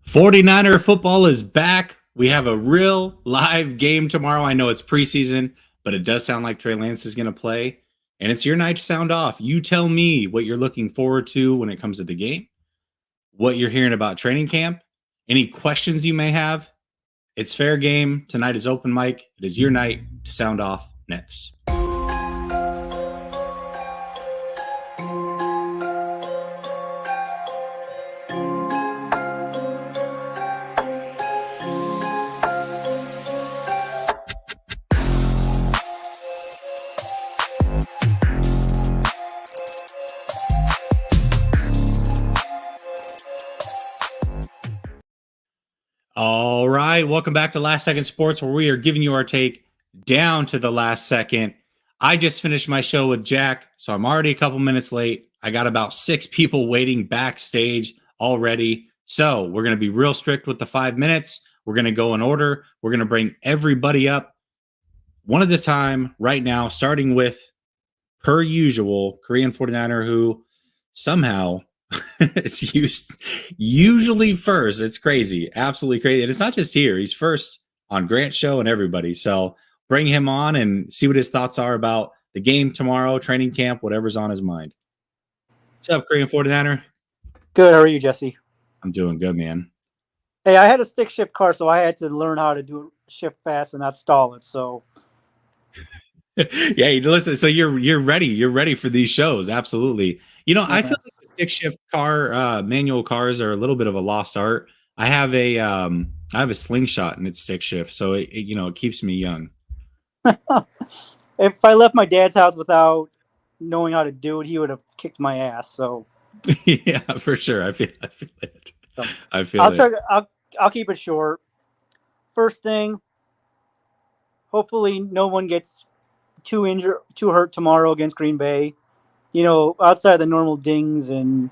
49er football is back. We have a real live game tomorrow. I know it's preseason, but it does sound like Trey Lance is going to play. And it's your night to sound off. You tell me what you're looking forward to when it comes to the game, what you're hearing about training camp, any questions you may have. It's fair game. Tonight is open mic. It is your night to sound off next. All right. Welcome back to Last Second Sports, where we are giving you our take down to the last second. I just finished my show with Jack, so I'm already a couple minutes late. I got about 6 people waiting backstage already. So we're going to be real strict with the 5 minutes. We're going to go in order. We're going to bring everybody up one at a time right now, starting with, per usual, Korean 49er, who somehow it's usually first. It's crazy, absolutely crazy. And it's not just here. He's first on Grant's show and everybody. So bring him on and see what his thoughts are about the game tomorrow, training camp, whatever's on his mind. What's up, Korean 49er? Good. How are you, Jesse? I'm doing good, man. Hey, I had a stick shift car, so I had to learn how to do shift fast and not stall it. So yeah, listen. So you're ready. You're ready for these shows. Absolutely. You know, I feel like the stick shift car, manual cars are a little bit of a lost art. I have a slingshot and it's stick shift, so it keeps me young. if I left my dad's house without knowing how to do it, he would have kicked my ass. So yeah, for sure. I feel it. So, I feel it. I'll keep it short. First thing, hopefully no one gets too hurt tomorrow against Green Bay. You know, outside of the normal dings and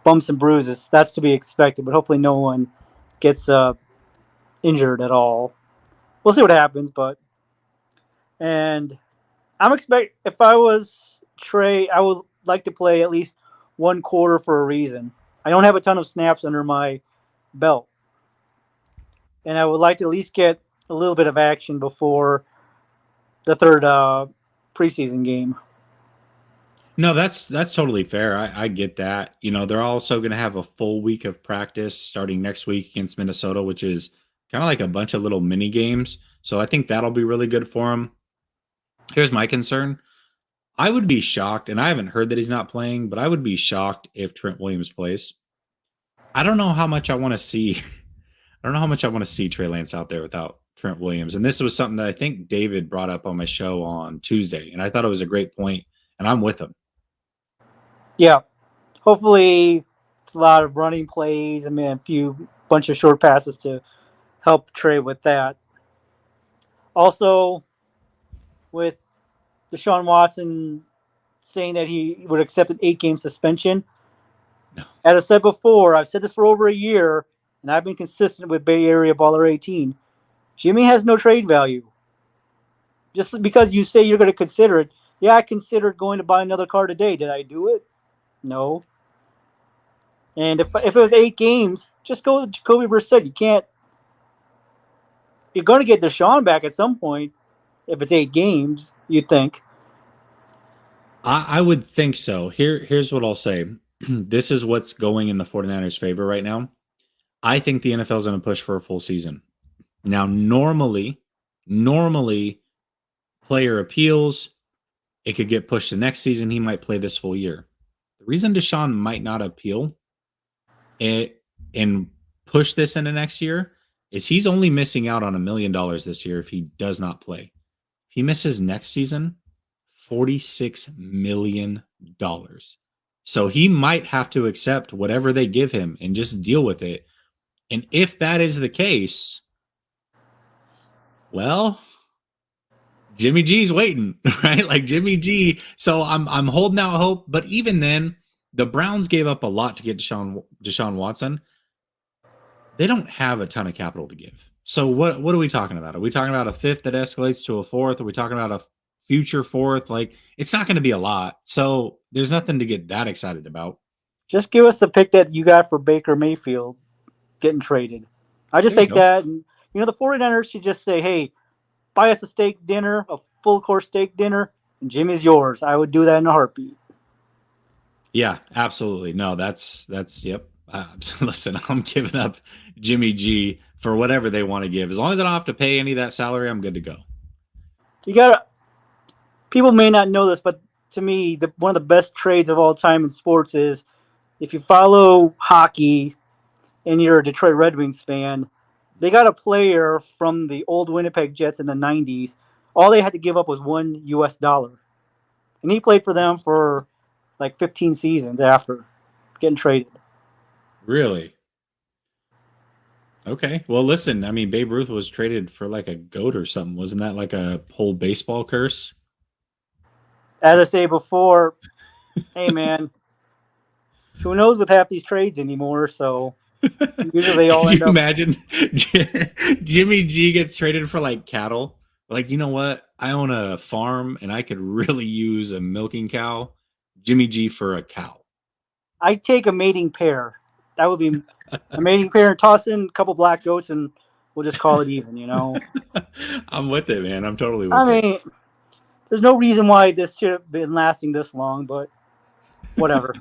bumps and bruises, that's to be expected. But hopefully no one gets injured at all. We'll see what happens, and I'm if I was Trey, I would like to play at least one quarter for a reason. I don't have a ton of snaps under my belt, and I would like to at least get a little bit of action before the third preseason game. No, that's totally fair. I get that. You know, they're also going to have a full week of practice starting next week against Minnesota, which is kind of like a bunch of little mini games. So I think that'll be really good for them. Here's my concern. I would be shocked, and I haven't heard that he's not playing, but I would be shocked if Trent Williams plays. I don't know how much I want to see. I don't know how much I want to see Trey Lance out there without Trent Williams. And this was something that I think David brought up on my show on Tuesday, and I thought it was a great point, and I'm with him. Yeah. Hopefully it's a lot of running plays. I mean, a bunch of short passes to help Trey with that. Also, with Deshaun Watson saying that he would accept an 8-game suspension. No. As I said before, I've said this for over a year, and I've been consistent with Bay Area Baller 18. Jimmy has no trade value. Just because you say you're going to consider it, yeah, I considered going to buy another car today. Did I do it? No. And if it was 8 games, just go with Jacoby Brissett. You're going to get Deshaun back at some point if it's 8 games, you'd think. I would think so. Here's what I'll say. This is what's going in the 49ers' favor right now. I think the NFL is going to push for a full season. Now, normally, player appeals, it could get pushed to next season. He might play this full year. The reason Deshaun might not appeal and push this into next year is he's only missing out on $1 million this year if he does not play. If he misses next season, $46 million. So he might have to accept whatever they give him and just deal with it. And if that is the case, well, Jimmy G's waiting, right? Like Jimmy G. So I'm holding out hope. But even then, the Browns gave up a lot to get Deshaun Watson. They don't have a ton of capital to give. So what are we talking about? Are we talking about a 5th that escalates to a 4th? Are we talking about a future 4th? Like, it's not going to be a lot. So there's nothing to get that excited about. Just give us the pick that you got for Baker Mayfield. getting traded. I just There you take go. that, and the 49ers should just say, "Hey, buy us a steak dinner, a full course steak dinner, and Jimmy's yours." I would do that in a heartbeat. Yeah, absolutely. No, that's yep. Listen, I'm giving up Jimmy G for whatever they want to give. As long as I don't have to pay any of that salary, I'm good to go. You got People may not know this, but to me, one of the best trades of all time in sports is if you follow hockey and you're a Detroit Red Wings fan, they got a player from the old Winnipeg Jets in the 90s. All they had to give up was $1. And he played for them for like 15 seasons after getting traded. Really? Okay. Well, listen, I mean, Babe Ruth was traded for like a goat or something. Wasn't that like a whole baseball curse? As I say before, hey man, who knows with half these trades anymore? So usually they all Could you end up. imagine Jimmy G gets traded for like cattle? Like, you know what? I own a farm and I could really use a milking cow. Jimmy G for a cow. I take a mating pair. That would be a mating pair, and toss in a couple black goats, and we'll just call it even. I'm with it, man. I'm totally I with it. mean, there's no reason why this should have been lasting this long, but whatever.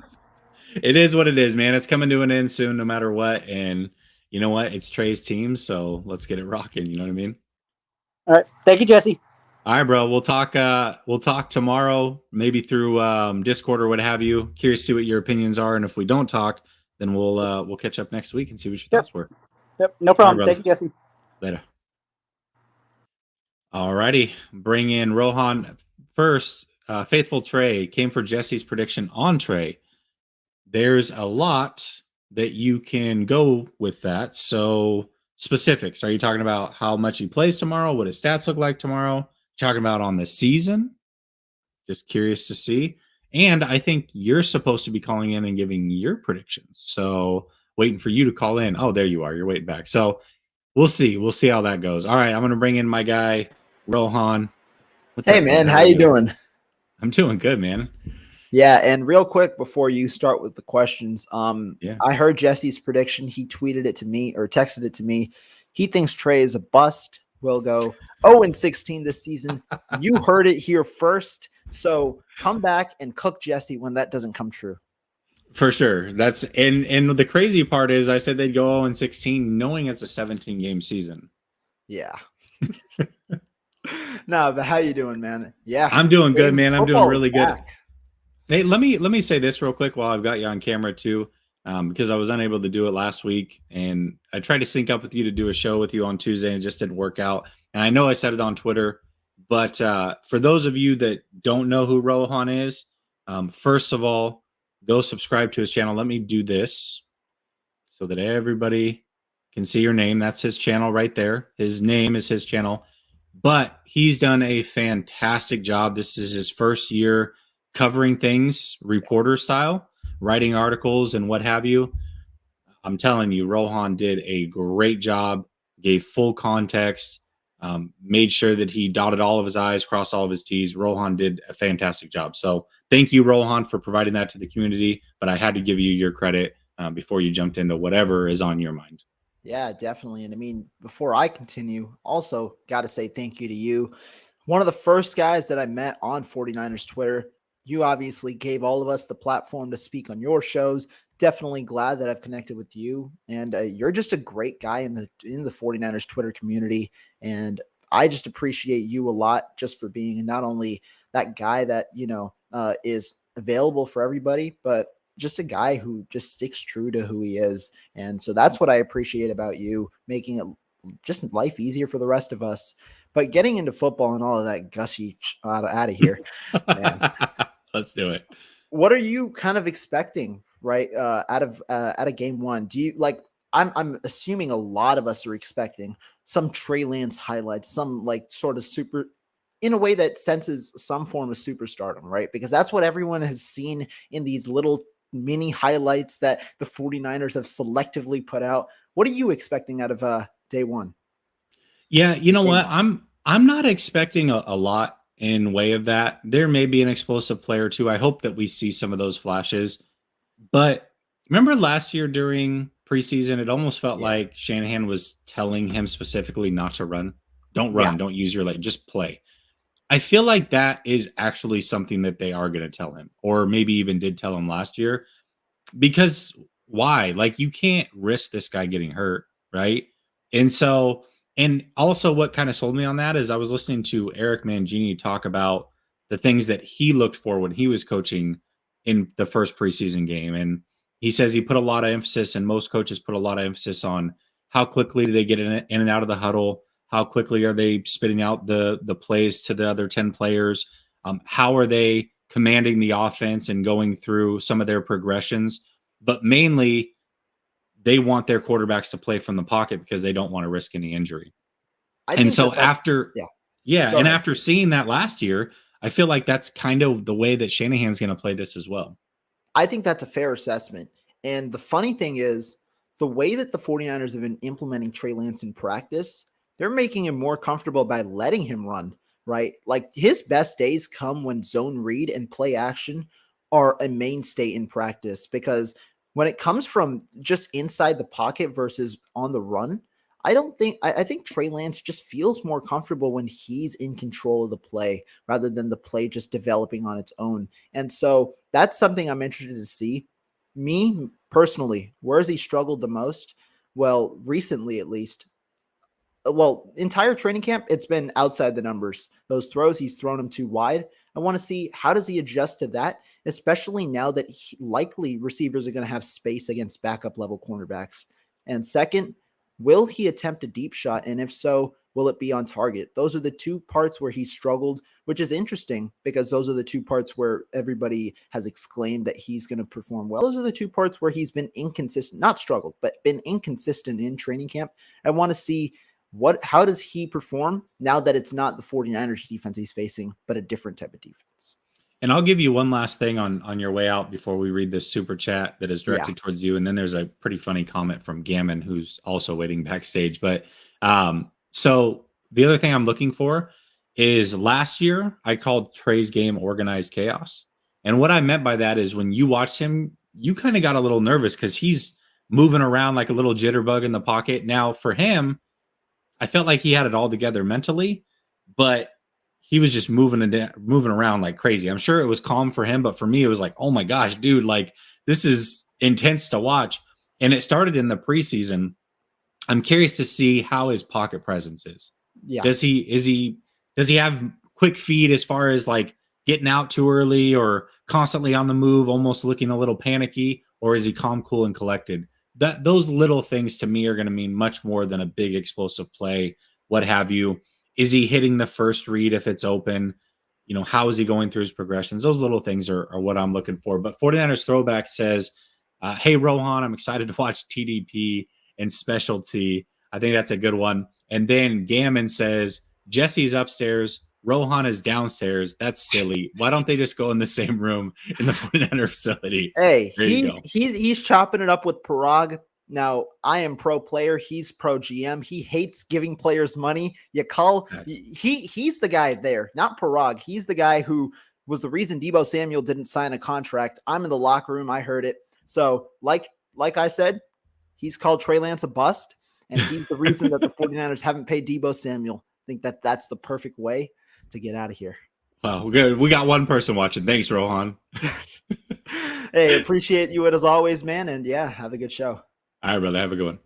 It is what it is, man. It's coming to an end soon, no matter what. And you know what? It's Trey's team, so let's get it rocking. You know what I mean? All right, thank you, Jesse. All right, bro. We'll talk. We'll talk tomorrow, maybe through Discord or what have you. Curious to see what your opinions are, and if we don't talk, then we'll catch up next week and see what your thoughts were. Yep, no All right, problem. brother. Thank you, Jesse. Later. All righty. Bring in Rohan first. Faithful Trey came for Jesse's prediction on Trey. There's a lot that you can go with that. So specifics. Are you talking about how much he plays tomorrow? What his stats look like tomorrow? Talking about on the season? Just curious to see. And I think you're supposed to be calling in and giving your predictions. So waiting for you to call in. Oh, there you are. You're waiting back. So we'll see. We'll see how that goes. All right. I'm going to bring in my guy, Rohan. What's Hey up, man, How how are you doing? I'm doing good, man. Yeah, and real quick before you start with the questions, Yeah. I heard Jesse's prediction. He tweeted it to me or texted it to me. He thinks Trey is a bust. Will go 0-16 this season. You heard it here first. So come back and cook Jesse when that doesn't come true. For sure. That's and the crazy part is I said they'd go 0-16 knowing it's a 17 game season. Yeah. No, but how you doing, man? Yeah. I'm doing good, man. I'm doing Football really is good. back. Hey, let me say this real quick while I've got you on camera too, because I was unable to do it last week, and I tried to sync up with you to do a show with you on Tuesday, and it just didn't work out. And I know I said it on Twitter, but for those of you that don't know who Rohan is, first of all, go subscribe to his channel. Let me do this so that everybody can see your name. That's his channel right there. His name is his channel, but he's done a fantastic job. This is his first year covering things reporter style, writing articles and what have you. I'm telling you, Rohan did a great job, gave full context, made sure that he dotted all of his I's, crossed all of his T's. Rohan did a fantastic job. So thank you, Rohan, for providing that to the community. But I had to give you your credit before you jumped into whatever is on your mind. Yeah, definitely. And I mean, before I continue, also got to say thank you to you. One of the first guys that I met on 49ers Twitter. You obviously gave all of us the platform to speak on your shows. Definitely glad that I've connected with you. And you're just a great guy in the 49ers Twitter community. And I just appreciate you a lot just for being not only that guy that, is available for everybody, but just a guy who just sticks true to who he is. And so that's what I appreciate about you, making it just life easier for the rest of us. But getting into football and all of that gushy out of here, man. Let's do it. What are you kind of expecting, right? Out of game one? Do you like? I'm assuming a lot of us are expecting some Trey Lance highlights, some like sort of super, in a way that senses some form of superstardom, right? Because that's what everyone has seen in these little mini highlights that the 49ers have selectively put out. What are you expecting out of day one? Yeah, you know what? I'm not expecting a lot in way of that. There may be an explosive play or two. I hope that we see some of those flashes. But remember last year during preseason, it almost felt Yeah. like Shanahan was telling him specifically not to run. Don't run. Yeah. Don't use your leg. Just play. I feel like that is actually something that they are going to tell him, or maybe even did tell him last year. Because why? Like, you can't risk this guy getting hurt, right? And so, and also what kind of sold me on that is I was listening to Eric Mangini talk about the things that he looked for when he was coaching in the first preseason game. And he says he put a lot of emphasis, and most coaches put a lot of emphasis on how quickly do they get in and out of the huddle, how quickly are they spitting out the plays to the other 10 players, how are they commanding the offense and going through some of their progressions. But mainly, they want their quarterbacks to play from the pocket because they don't want to risk any injury. And so after after seeing that last year, I feel like that's kind of the way that Shanahan's going to play this as well. I think that's a fair assessment. And the funny thing is, the way that the 49ers have been implementing Trey Lance in practice, they're making him more comfortable by letting him run, right? Like, his best days come when zone read and play action are a mainstay in practice, because when it comes from just inside the pocket versus on the run, I think Trey Lance just feels more comfortable when he's in control of the play rather than the play just developing on its own. And so that's something I'm interested to see. Me personally, where has he struggled the most? Well, recently at least. Well, entire training camp, it's been outside the numbers. Those throws, he's thrown them too wide. I want to see, how does he adjust to that, especially now that likely receivers are going to have space against backup level cornerbacks. And second, will he attempt a deep shot? And if so, will it be on target? Those are the two parts where he struggled, which is interesting because those are the two parts where everybody has exclaimed that he's going to perform well. Those are the two parts where he's been inconsistent, not struggled, but been inconsistent in training camp. I want to see how does he perform now that it's not the 49ers defense he's facing, but a different type of defense. And I'll give you one last thing on your way out before we read this super chat that is directed towards you. And then there's a pretty funny comment from Gammon, who's also waiting backstage. But so the other thing I'm looking for is, last year I called Trey's game organized chaos. And what I meant by that is, when you watched him, you kind of got a little nervous because he's moving around like a little jitterbug in the pocket. Now for him, I felt like he had it all together mentally, but he was just moving around like crazy. I'm sure it was calm for him, but for me, it was like, oh my gosh, dude, like, this is intense to watch. And it started in the preseason. I'm curious to see how his pocket presence is. Yeah. Does he have quick feet as far as like getting out too early or constantly on the move, almost looking a little panicky, or is he calm, cool, and collected? Those little things to me are going to mean much more than a big explosive play, what have you. Is he hitting the first read if it's open? You know, how is he going through his progressions? Those little things are what I'm looking for. But 49ers Throwback says, hey, Rohan, I'm excited to watch TDP and specialty. I think that's a good one. And then Gammon says, Jesse's upstairs, Rohan is downstairs. That's silly. Why don't they just go in the same room in the 49er facility? Hey, he's chopping it up with Parag. Now, I am pro player. He's pro GM. He hates giving players money. He's the guy there, not Parag. He's the guy who was the reason Deebo Samuel didn't sign a contract. I'm in the locker room. I heard it. So like I said, he's called Trey Lance a bust, and he's the reason that the 49ers haven't paid Deebo Samuel. I think that's the perfect way to get out of here. Wow, good. We got one person watching. Thanks, Rohan. Hey, appreciate you as always, man. And yeah, have a good show. All right, brother. Have a good one.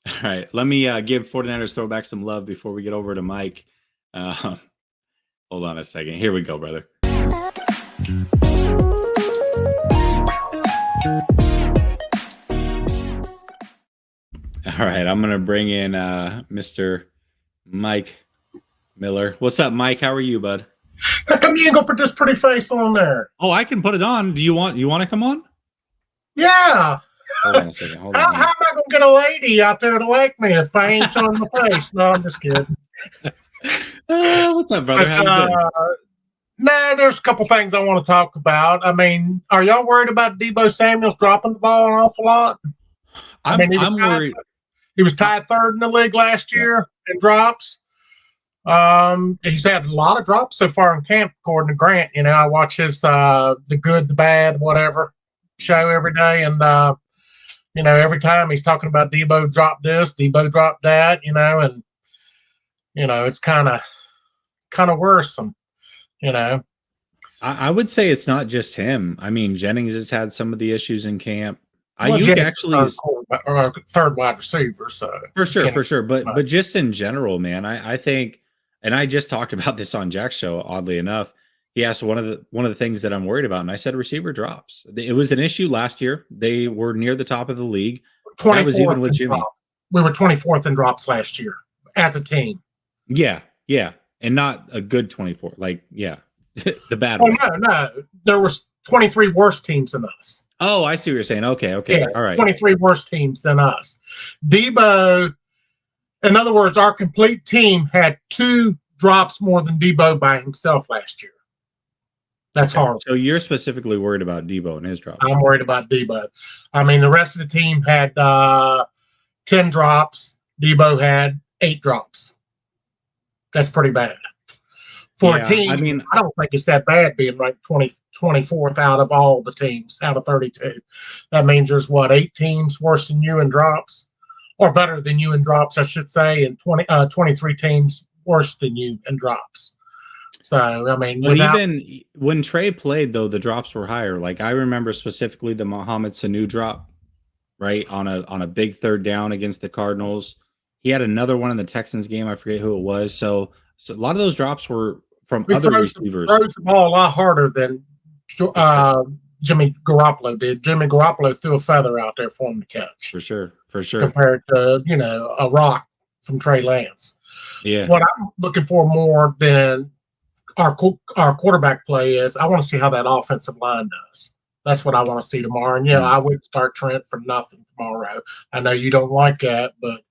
All right. Let me give 49ers Throwback some love before we get over to Mike. Hold on a second. Here we go, brother. All right. I'm going to bring in Mr. Mike Miller. What's up, Mike? How are you, bud? How come you ain't gonna put this pretty face on there? Oh, I can put it on. Do you want to come on? Yeah. Hold on a second. Hold on. How am I gonna get a lady out there to like me if I ain't showing my face? No, I'm just kidding. What's up, brother? How you doing? Nah, there's a couple things I want to talk about. I mean, are y'all worried about Deebo Samuels dropping the ball an awful lot? I'm worried. He was tied third in the league last year in drops. He's had a lot of drops so far in camp, according to Grant. You know, I watch his The Good, the Bad, whatever show every day, and You know, every time he's talking about Debo dropped this, Debo dropped that, you know, and, you know, it's kind of worrisome, you know. I would say it's not just him. I mean, Jennings has had some of the issues in camp. Well, Ayuk Jennings actually is or third wide receiver, so for sure. But just in general, man, I think, and I just talked about this on Jack's show. Oddly enough, he asked one of the things that I'm worried about, and I said receiver drops. It was an issue last year. They were near the top of the league. That was even with Jimmy. We were 24th in drops last year as a team. Yeah, and not a good 24. Like, yeah, the bad one. No, there was 23 worse teams than us. Oh, I see what you're saying. Okay, yeah, all right. 23 worse teams than us. Debo, in other words, our complete team had 2 drops more than Debo by himself last year. That's hard. So you're specifically worried about Debo and his drops. I'm worried about Debo. I mean, the rest of the team had 10 drops. Debo had 8 drops. That's pretty bad. For a team, I mean, I don't think it's that bad being ranked 24th out of all the teams, out of 32. That means there's, 8 teams worse than you in drops, or better than you in drops, I should say, and 23 teams worse than you in drops. So, I mean, even when Trey played, though, the drops were higher. Like, I remember specifically the Mohamed Sanu drop, right, on a big third down against the Cardinals. He had another one in the Texans game. I forget who it was. So a lot of those drops were from other receivers. Throws the ball a lot harder than Jimmy Garoppolo did. Jimmy Garoppolo threw a feather out there for him to catch. For sure. Compared to, a rock from Trey Lance. Yeah. What I'm looking for more than our quarterback play is I want to see how that offensive line does. That's what I want to see tomorrow. And, I would start Trent for nothing tomorrow. I know you don't like that, but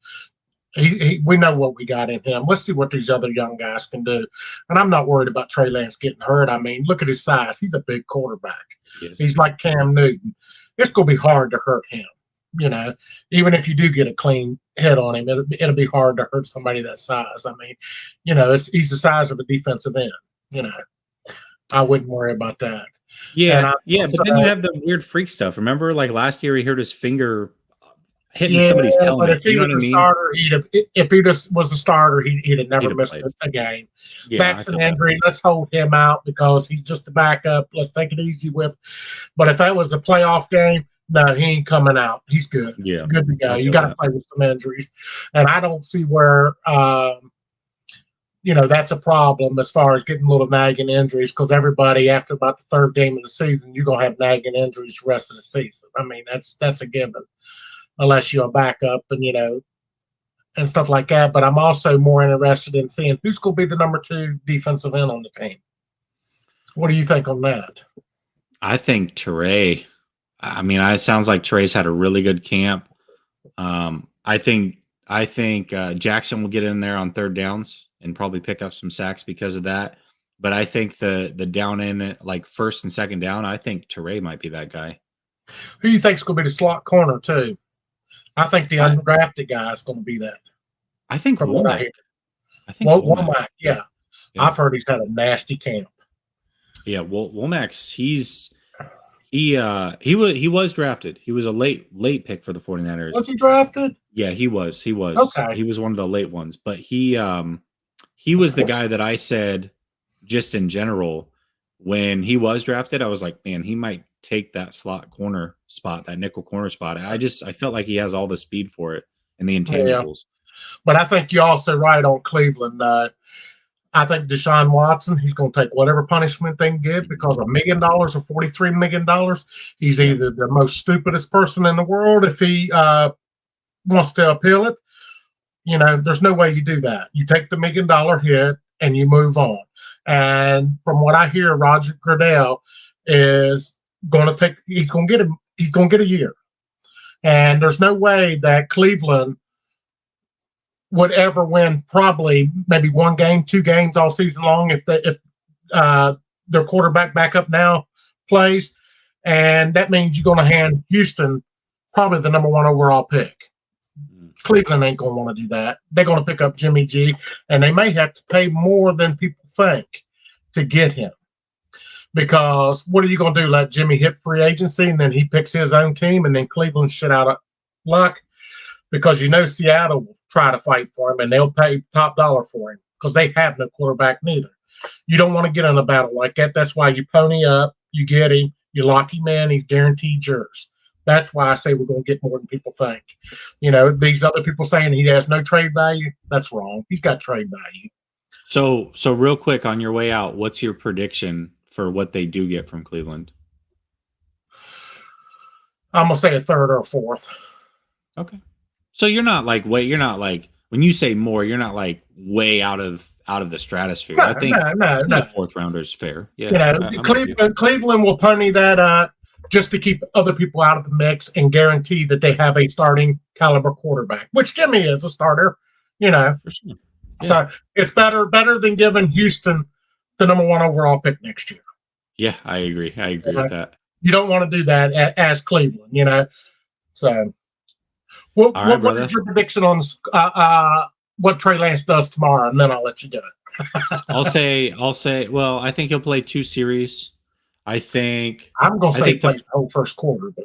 we know what we got in him. Let's see what these other young guys can do. And I'm not worried about Trey Lance getting hurt. I mean, look at his size. He's a big quarterback. Yes. He's like Cam Newton. It's going to be hard to hurt him. Even if you do get a clean hit on him, it'll be hard to hurt somebody that size. I mean, he's the size of a defensive end. I wouldn't worry about that. Yeah, but then you have the weird freak stuff. Remember, like last year, he hurt his finger hitting somebody's helmet. But if he was a starter, if he just was a starter, he'd have never missed a game. Yeah, that's an injury. Let's hold him out because he's just a backup. Let's take it easy with. But if that was a playoff game, no, he ain't coming out. He's good. Yeah, good to go. You got to play with some injuries, and I don't see where that's a problem as far as getting little nagging injuries because everybody after about the third game of the season, you're gonna have nagging injuries the rest of the season. I mean, that's a given. Unless you're a backup and, and stuff like that. But I'm also more interested in seeing who's going to be the number 2 defensive end on the team. What do you think on that? I think Trey. I mean, it sounds like Trey's had a really good camp. I think Jackson will get in there on third downs and probably pick up some sacks because of that. But I think the down in like first and second down, I think Trey might be that guy. Who do you think is going to be the slot corner too? I think the undrafted guy is going to be that. I think Womack. Womack, yeah. I've heard he's had a nasty camp. Yeah, well, Womack's he was drafted. He was a late pick for the 49ers. Was he drafted? Yeah, he was. Okay. He was one of the late ones, but he was the guy that I said just in general when he was drafted, I was like, man, he might take that slot corner spot, that nickel corner spot. I felt like he has all the speed for it and the intangibles. Yeah. But I think you also right on Cleveland. I think Deshaun Watson, he's going to take whatever punishment they can give because $1 million or $43 million, he's either the most stupidest person in the world if he wants to appeal it. There's no way you do that. You take the $1 million hit and you move on. And from what I hear, Roger Goodell is he's going to get a year. And there's no way that Cleveland would ever win probably maybe 1 game, 2 games all season long if their quarterback backup now plays. And that means you're going to hand Houston probably the number 1 overall pick. Cleveland ain't going to want to do that. They're going to pick up Jimmy G, and they may have to pay more than people think to get him. Because what are you going to do? Let Jimmy hit free agency, and then he picks his own team, and then Cleveland shit out Luck, because Seattle will try to fight for him and they'll pay top dollar for him because they have no quarterback neither. You don't want to get in a battle like that. That's why you pony up, you get him, you lock him in, he's guaranteed yours. That's why I say we're going to get more than people think. These other people saying he has no trade value, that's wrong. He's got trade value. So real quick on your way out, what's your prediction for what they do get from Cleveland? I'm going to say a third or a fourth. Okay. So you're not like when you say more, you're not like way out of the stratosphere. No, I think no. Fourth rounder is fair. Yeah. Cleveland will pony that up just to keep other people out of the mix and guarantee that they have a starting caliber quarterback, which Jimmy is a starter, For sure. Yeah. So it's better than giving Houston the number 1 overall pick next year. Yeah, I agree. With that. You don't want to do that as Cleveland, So what is your prediction on what Trey Lance does tomorrow, and then I'll let you go. I'll say. Well, I think he'll play 2 series. I'm going to say he plays the whole first quarter, but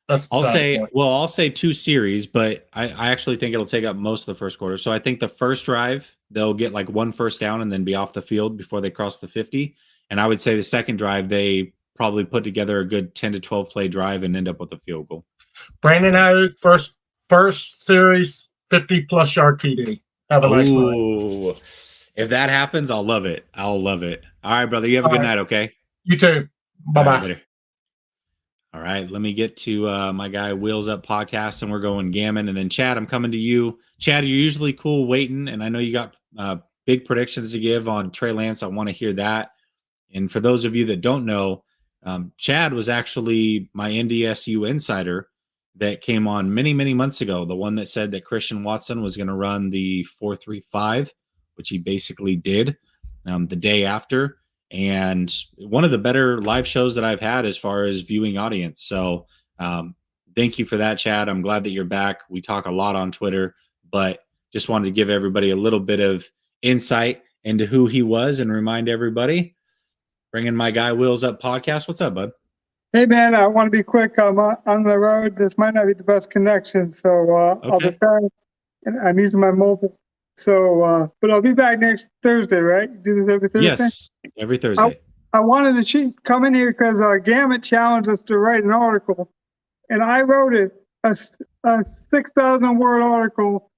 that's. I'll say 2 series, but I actually think it'll take up most of the first quarter. So I think the first drive they'll get like 1 first down and then be off the field before they cross the 50. And I would say the second drive they probably put together a good 10 to 12 play drive and end up with a field goal. Brandon Ayuk, first series, 50+ yard TD. Have a nice night. If that happens, I'll love it. All right, brother. You have a good night, okay? You too. Bye-bye. Right, all right, let me get to my guy Wheels Up Podcast, and we're going Gammon. And then Chad, I'm coming to you. Chad, you're usually cool waiting, and I know you got big predictions to give on Trey Lance. I want to hear that. And for those of you that don't know, Chad was actually my NDSU insider that came on many, many months ago, the one that said that Christian Watson was going to run the 4.35, which he basically did the day after. And one of the better live shows that I've had as far as viewing audience. So thank you for that, Chad. I'm glad that you're back. We talk a lot on Twitter, but just wanted to give everybody a little bit of insight into who he was and remind everybody. Bringing my guy Wheels Up Podcast. What's up, bud? Hey, man, I want to be quick. I'm on the road. This might not be the best connection, so Okay. I'll be back. And I'm using my mobile. So, but I'll be back next Thursday, right? Do this every Thursday? Yes, every Thursday. I wanted to come in here because Gammon challenged us to write an article, and I wrote it, a 6,000-word article,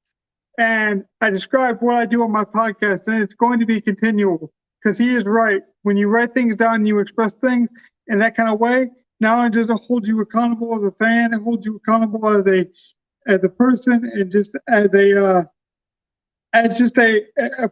and I described what I do on my podcast, and it's going to be continual because he is right. When you write things down, you express things in that kind of way. Not only does it hold you accountable as a fan, it holds you accountable as a person, and just as a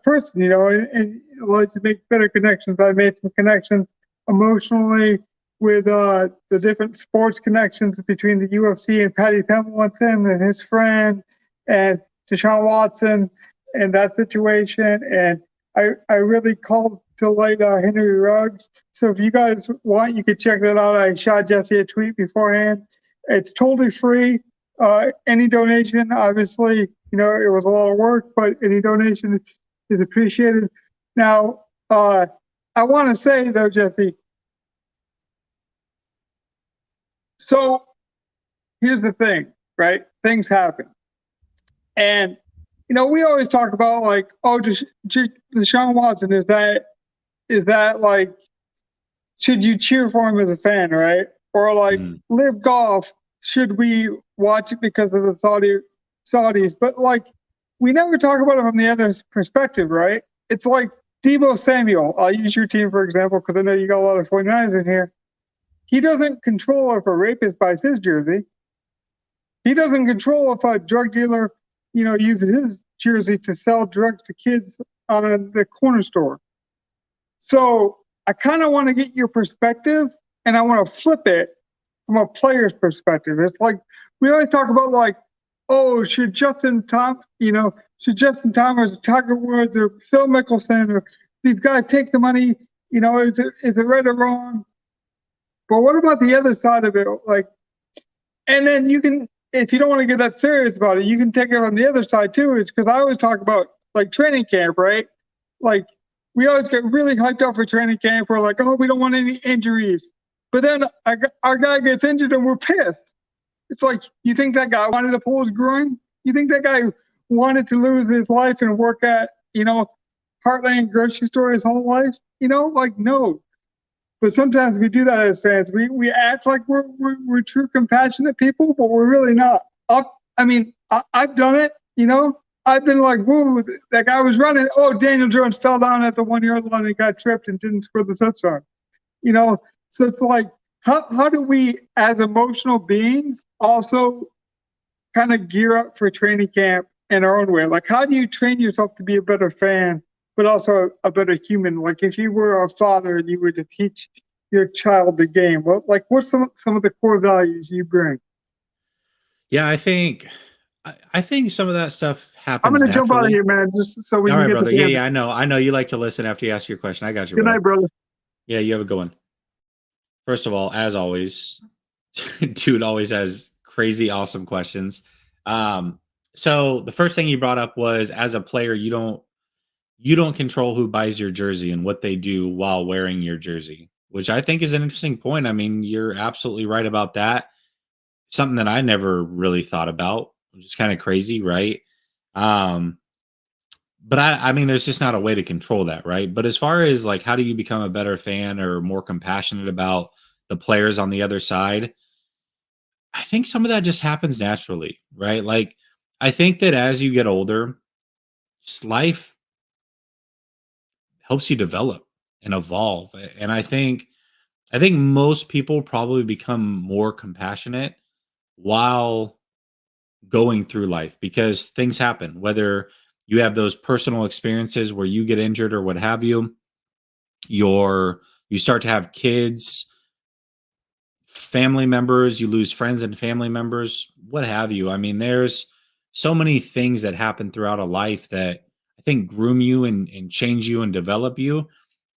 person, and it allows you to make better connections. I made some connections emotionally with the different sports connections between the UFC and Patty Pemberton and his friend and Deshaun Watson and that situation. And I really called to light Henry Ruggs. So if you guys want, you could check that out. I shot Jesse a tweet beforehand. It's totally free. Any donation, obviously, it was a lot of work, but any donation is appreciated. Now, I want to say, though, Jesse, so here's the thing, right? Things happen. And, we always talk about, like, Deshaun Watson, is that like, should you cheer for him as a fan, right? Or like Live Golf, should we watch it because of the Saudis? But like, we never talk about it from the other perspective, right? It's like Deebo Samuel. I'll use your team, for example, because I know you got a lot of 49ers in here. He doesn't control if a rapist buys his jersey. He doesn't control if a drug dealer, uses his jersey to sell drugs to kids on the corner store. So I kind of want to get your perspective, and I want to flip it from a player's perspective. It's like we always talk about, like, oh, should Justin Thomas or Tiger Woods or Phil Mickelson or these guys take the money? Is it right or wrong? But what about the other side of it? Like, and then you can, if you don't want to get that serious about it, you can take it on the other side too. It's because I always talk about like training camp, right? Like, we always get really hyped up for training camp. We're like, oh, we don't want any injuries. But then our guy gets injured and we're pissed. It's like, you think that guy wanted to pull his groin? You think that guy wanted to lose his life and work at, Heartland grocery store his whole life? Like, no. But sometimes we do that as fans. We act like we're true compassionate people, but we're really not. I've done it, I've been like, woo, that guy was running. Oh, Daniel Jones fell down at the 1 yard line and got tripped and didn't score the touchdown. So it's like, how do we, as emotional beings, also kind of gear up for training camp in our own way? Like, how do you train yourself to be a better fan, but also a better human? Like, if you were a father and you were to teach your child the game, what's some of the core values you bring? Yeah, I think some of that stuff happens. I'm going to jump out of naturally. here, man, just so we All can right, get brother. the Yeah, I know you like to listen after you ask your question. I got you. Good night, brother. Yeah, you have a good one. First of all, as always, dude always has crazy awesome questions. So the first thing you brought up was, as a player, you don't control who buys your jersey and what they do while wearing your jersey, which I think is an interesting point. I mean, you're absolutely right about that. Something that I never really thought about, which is kind of crazy, right? But I mean, there's just not a way to control that, right? But as far as like, how do you become a better fan or more compassionate about the players on the other side? I think some of that just happens naturally, right? Like, I think that as you get older, just life helps you develop and evolve. And I think most people probably become more compassionate while going through life, because things happen, whether you have those personal experiences where you get injured or what have you, you start to have kids, family members, you lose friends and family members, what have you. I mean, there's so many things that happen throughout a life that I think groom you and change you and develop you.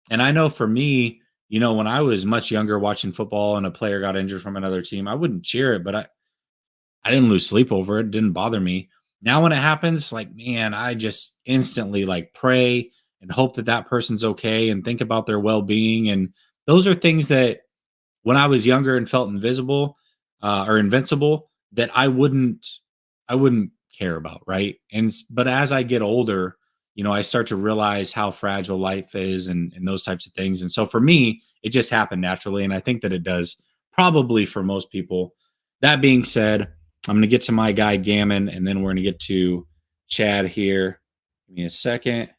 And I know for me, when I was much younger watching football and a player got injured from another team, I wouldn't cheer it, but I didn't lose sleep over it. It didn't bother me. Now when it happens, like, man, I just instantly like pray and hope that that person's okay and think about their well-being. And those are things that when I was younger and felt invisible or invincible, that I wouldn't care about, right? But as I get older, I start to realize how fragile life is and those types of things. And so for me, it just happened naturally. And I think that it does probably for most people. That being said, I'm going to get to my guy Gammon, and then we're going to get to Chad here. Give me a second.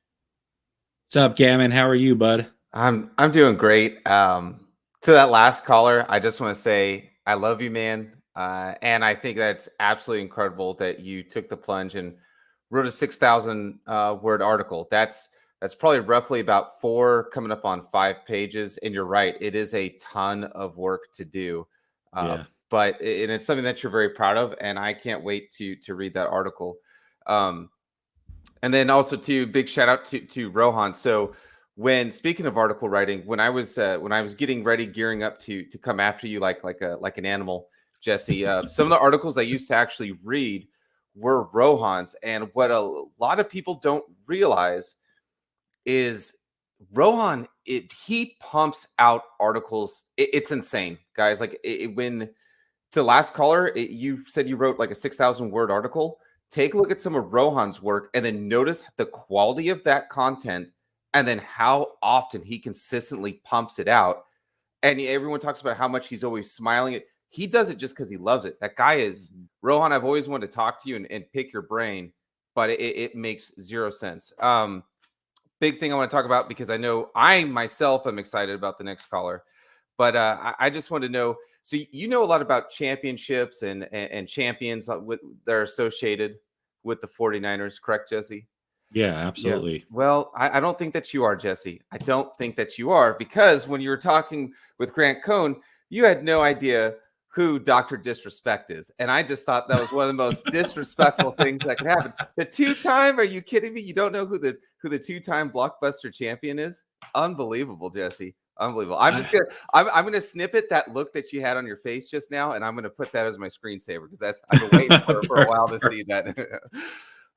What's up, Gammon? How are you, bud? I'm doing great. To that last caller, I just want to say I love you, man. And I think that's absolutely incredible that you took the plunge and wrote a 6,000 word article. That's probably roughly about 4 coming up on 5 pages. And you're right, it is a ton of work to do. Yeah. But it's something that you're very proud of, and I can't wait to read that article. And then also big shout out to Rohan. So when speaking of article writing, when I was getting ready, gearing up to come after you like an animal, Jesse, some of the articles I used to actually read were Rohan's. And what a lot of people don't realize is Rohan, he pumps out articles. It's insane, guys. Like when to last caller, you said you wrote like a 6,000 word article. Take a look at some of Rohan's work and then notice the quality of that content and then how often he consistently pumps it out. And everyone talks about how much he's always smiling. He does it just because he loves it. That guy is Rohan. I've always wanted to talk to you and pick your brain, but it makes zero sense. Big thing I want to talk about, because I know I myself am excited about the next caller, but I just want to know. So you know a lot about championships and champions that are associated with the 49ers, correct, Jesse? Yeah, absolutely. Yeah. Well, I don't think that you are, Jesse. I don't think that you are, because when you were talking with Grant Cohn, you had no idea who Dr. Disrespect is. And I just thought that was one of the most disrespectful things that could happen. The 2-time, are you kidding me? You don't know who the 2-time blockbuster champion is? Unbelievable, Jesse. Unbelievable. I'm going to snippet that look that you had on your face just now, and I'm going to put that as my screensaver, because I've been waiting for a while to see that.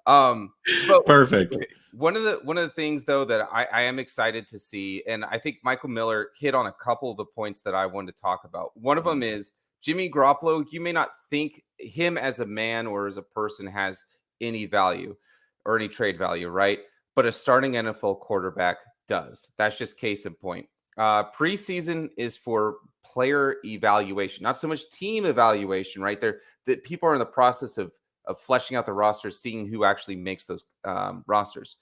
But Perfect. One of the things, though, that I am excited to see, and I think Michael Miller hit on a couple of the points that I wanted to talk about. One of them is Jimmy Garoppolo, you may not think him as a man or as a person has any value or any trade value, right? But a starting NFL quarterback does. That's just case in point. Preseason is for player evaluation, not so much team evaluation, right? That people are in the process of fleshing out the rosters, seeing who actually makes those rosters.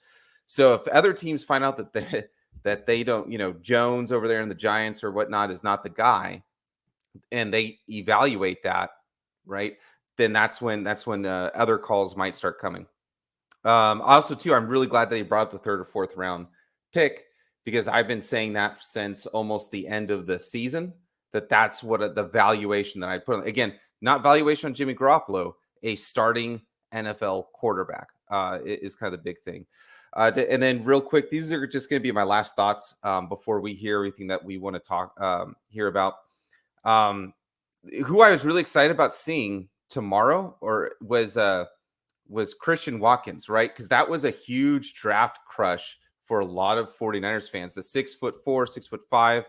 So if other teams find out that they don't, Jones over there in the Giants or whatnot is not the guy, and they evaluate that, right? Then that's when other calls might start coming. Also, too, I'm really glad that he brought up the 3rd or 4th round pick, because I've been saying that since almost the end of the season, that's what the valuation that I put on. Again, not valuation on Jimmy Garoppolo, a starting NFL quarterback is kind of the big thing. And then real quick, these are just going to be my last thoughts before we hear everything that we want to hear about. Who I was really excited about seeing tomorrow was Christian Watkins, right? Because that was a huge draft crush for a lot of 49ers fans. The 6'4", 6'5"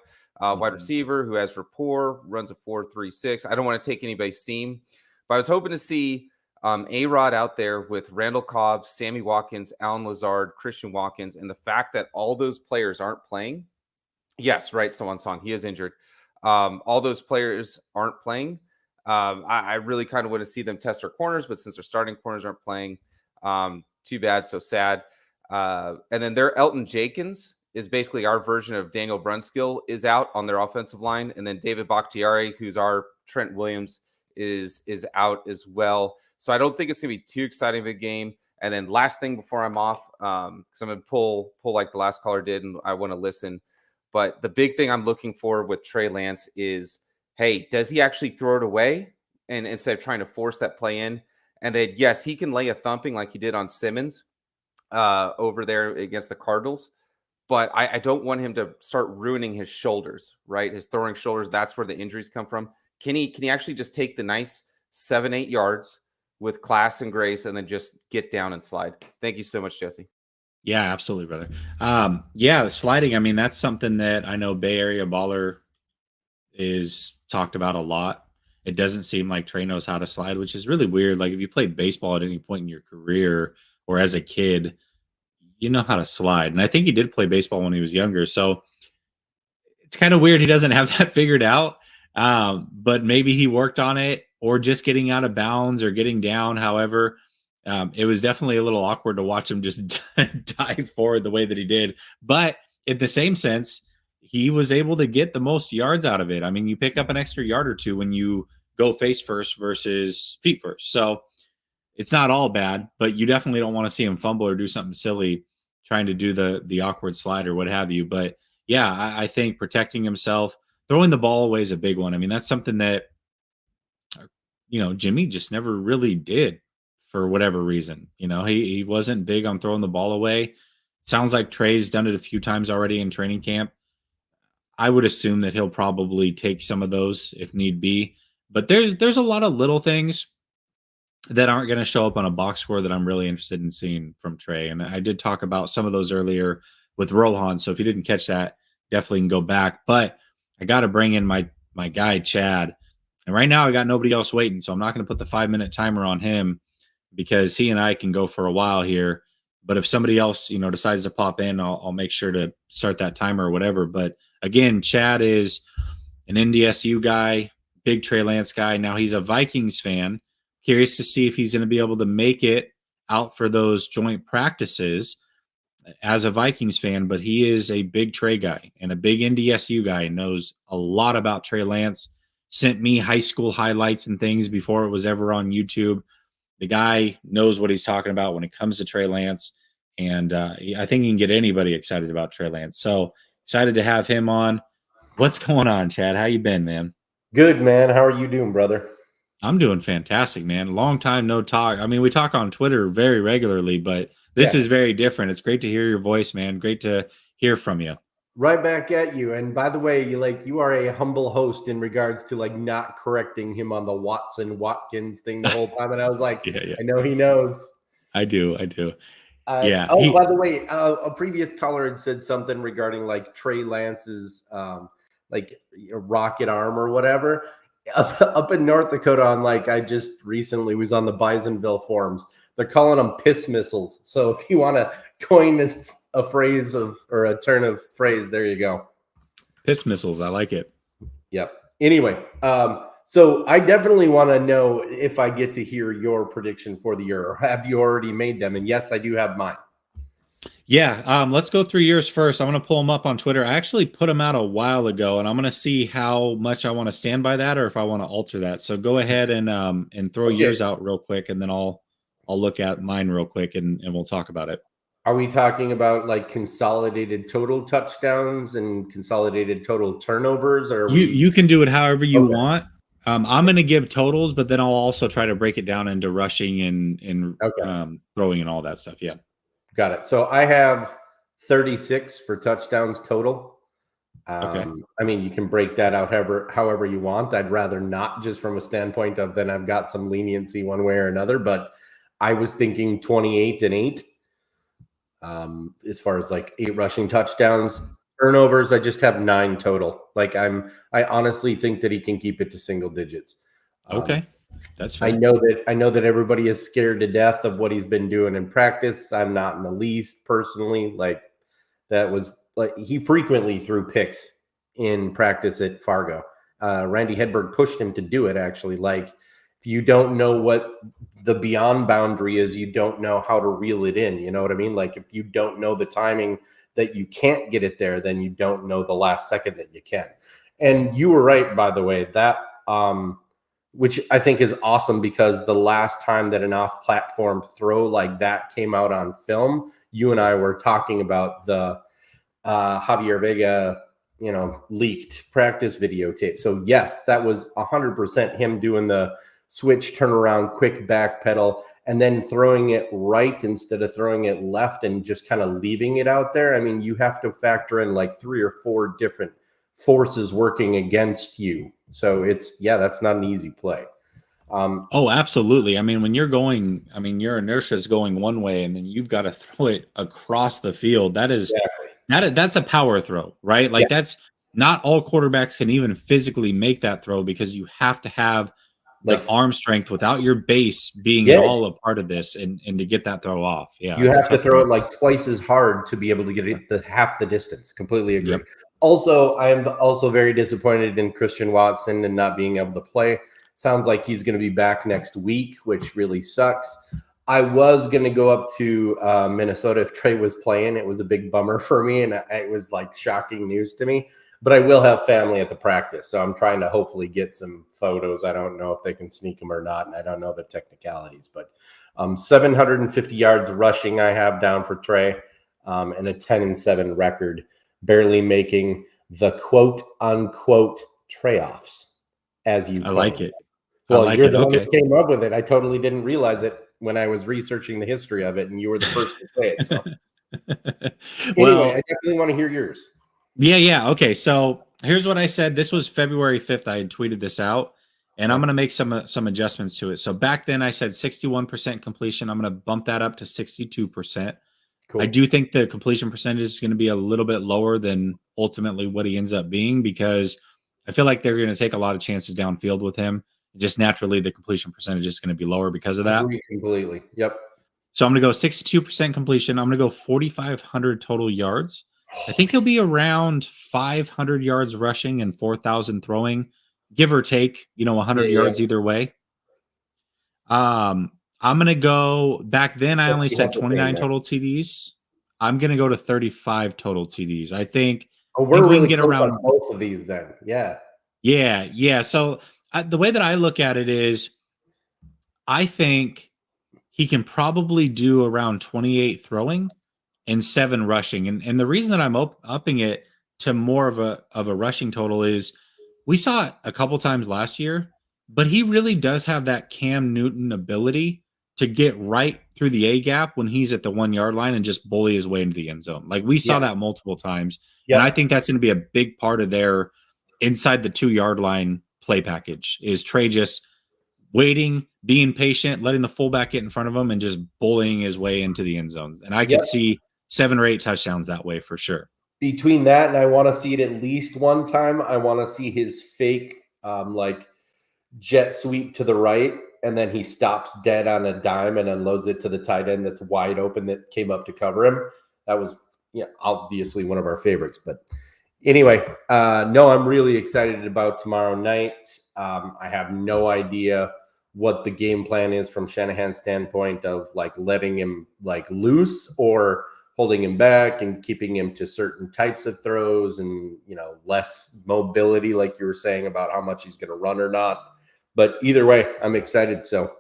wide receiver who has rapport, runs a 4.36. I don't want to take anybody's steam, but I was hoping to see A-Rod out there with Randall Cobb, Sammy Watkins, Alan Lazard, Christian Watkins, and the fact that all those players aren't playing. Yes, right, Song, he is injured. All those players aren't playing. I really kind of want to see them test their corners, but since their starting corners aren't playing, too bad, so sad. And then their Elton Jenkins is basically our version of Daniel Brunskill is out on their offensive line. And then David Bakhtiari, who's our Trent Williams, is out as well. So I don't think it's going to be too exciting of a game. And then last thing before I'm off, because I'm going to pull like the last caller did, and I want to listen. But the big thing I'm looking for with Trey Lance is, hey, does he actually throw it away? And instead of trying to force that play in, and then, yes, he can lay a thumping like he did on Simmons over there against the Cardinals. But I don't want him to start ruining his shoulders, right? His throwing shoulders, that's where the injuries come from. Can he actually just take the nice 7-8 yards with class and grace and then just get down and slide? Thank you so much, Jesse. Yeah, absolutely, brother. The sliding, I mean, that's something that I know Bay Area Baller is talked about a lot. It doesn't seem like Trey knows how to slide, which is really weird. Like if you played baseball at any point in your career or as a kid, you know how to slide. And I think he did play baseball when he was younger. So it's kind of weird he doesn't have that figured out. But maybe he worked on it, or just getting out of bounds or getting down. However, it was definitely a little awkward to watch him just dive forward the way that he did. But in the same sense, he was able to get the most yards out of it. I mean, you pick up an extra yard or two when you go face first versus feet first. So it's not all bad, but you definitely don't want to see him fumble or do something silly trying to do the awkward slide or what have you. But yeah, I think protecting himself, throwing the ball away is a big one. I mean, that's something that, Jimmy just never really did for whatever reason. He wasn't big on throwing the ball away. Sounds like Trey's done it a few times already in training camp. I would assume that he'll probably take some of those if need be. But there's a lot of little things that aren't going to show up on a box score that I'm really interested in seeing from Trey. And I did talk about some of those earlier with Rohan. So if you didn't catch that, definitely can go back. But I got to bring in my guy, Chad. And right now I got nobody else waiting. So I'm not going to put the 5-minute timer on him because he and I can go for a while here. But if somebody else, decides to pop in, I'll make sure to start that timer or whatever. But again, Chad is an NDSU guy, big Trey Lance guy. Now he's a Vikings fan. Curious to see if he's going to be able to make it out for those joint practices as a Vikings fan, but he is a big Trey guy and a big NDSU guy, knows a lot about Trey Lance, sent me high school highlights and things before it was ever on YouTube. The guy knows what he's talking about when it comes to Trey Lance, and I think he can get anybody excited about Trey Lance. So excited to have him on. What's going on, Chad? How you been, man? Good, man. How are you doing, brother? I'm doing fantastic, man. Long time no talk. I mean, we talk on Twitter very regularly, but this is very different. It's great to hear your voice, man. Great to hear from you. Right back at you. And by the way, you are a humble host in regards to not correcting him on the Watkins thing the whole time. And I was like, yeah. I know he knows. I do. Yeah. By the way, a previous caller had said something regarding Trey Lance's rocket arm or whatever. up in North Dakota, on like I just recently was on the Bisonville forums. They're calling them piss missiles. So if you want to coin a phrase or a turn of phrase, there you go. Piss missiles. I like it. Yep. Anyway, so I definitely want to know if I get to hear your prediction for the year, or have you already made them? And yes, I do have mine. Yeah, let's go through yours first. I'm going to pull them up on Twitter. I actually put them out a while ago, and I'm going to see how much I want to stand by that, or if I want to alter that. So go ahead and throw yours out real quick, and then I'll look at mine real quick, and we'll talk about it. Are we talking about like consolidated total touchdowns and consolidated total turnovers, or you can do it however you want. I'm going to give totals, but then I'll also try to break it down into rushing and throwing and all that stuff. Yeah. Got it. So I have 36 for touchdowns total. I mean, you can break that out however you want. I'd rather not, just from a standpoint of then I've got some leniency one way or another, but I was thinking 28 and 8 as far as like 8 rushing touchdowns. Turnovers, I just have 9 total. Like I honestly think that he can keep it to single digits. That's fair. I know that everybody is scared to death of what he's been doing in practice. I'm not in the least personally. Like that was like he frequently threw picks in practice at Fargo. Randy Hedberg pushed him to do it actually. Like if you don't know what the beyond boundary is, you don't know how to reel it in. You know what I mean? Like if you don't know the timing that you can't get it there, then you don't know the last second that you can. And you were right, by the way, that which I think is awesome, because the last time that an off-platform throw like that came out on film, you and I were talking about the Javier Vega, leaked practice videotape. So yes, that was 100% him doing the switch, turnaround, quick back pedal, and then throwing it right instead of throwing it left and just kind of leaving it out there. I mean, you have to factor in like 3 or 4 different forces working against you. So that's not an easy play. Absolutely. I mean, when you're going, your inertia is going one way, and then you've got to throw it across the field. That's a power throw, right? Like that's not all quarterbacks can even physically make that throw, because you have to have the arm strength without your base being at all a part of this, and to get that throw off. Yeah. You have to throw it like twice as hard to be able to get it half the distance. Completely agree. Yep. Also, I am also very disappointed in Christian Watson and not being able to play. Sounds like he's going to be back next week, which really sucks. I was going to go up to Minnesota if Trey was playing. It was a big bummer for me, and it was like shocking news to me. But I will have family at the practice, so I'm trying to hopefully get some photos. I don't know if they can sneak them or not, and I don't know the technicalities. But 750 yards rushing I have down for Trey, and a 10-7 record, barely making the quote-unquote Trey-offs, as you I like it. Well, you're the one who came up with it. I totally didn't realize it when I was researching the history of it, and you were the first to say it. So. Anyway, I definitely want to hear yours. Yeah. Okay, so here's what I said. This was February 5th. I had tweeted this out, and I'm going to make some adjustments to it. So back then I said 61% completion. I'm going to bump that up to 62%. Cool. I do think the completion percentage is going to be a little bit lower than ultimately what he ends up being, because I feel like they're going to take a lot of chances downfield with him. Just naturally, the completion percentage is going to be lower because of that. Completely. Yep. So I'm going to go 62% completion. I'm going to go 4,500 total yards. I think he'll be around 500 yards rushing and 4,000 throwing, give or take, 100 yards either way. I'm going to go, back then I only said 29 total TDs. I'm going to go to 35 total TDs. I think we're really going to get around both of these then. Yeah. Yeah. So the way that I look at it is, I think he can probably do around 28 throwing and 7 rushing. And the reason that I'm upping it to more of a rushing total is, we saw it a couple times last year, but he really does have that Cam Newton ability to get right through the A gap when he's at the 1 yard line and just bully his way into the end zone. Like we saw that multiple times. And I think that's going to be a big part of their inside the 2 yard line play package, is Trey just waiting, being patient, letting the fullback get in front of him, and just bullying his way into the end zones. And I could see 7 or 8 touchdowns that way for sure. Between that, and I want to see it at least one time. I want to see his fake, like jet sweep to the right, and then he stops dead on a dime and unloads it to the tight end that's wide open that came up to cover him. That was obviously one of our favorites. But anyway, no, I'm really excited about tomorrow night. I have no idea what the game plan is from Shanahan's standpoint of like letting him like loose or holding him back and keeping him to certain types of throws and, less mobility, like you were saying about how much he's going to run or not. But either way, I'm excited. So,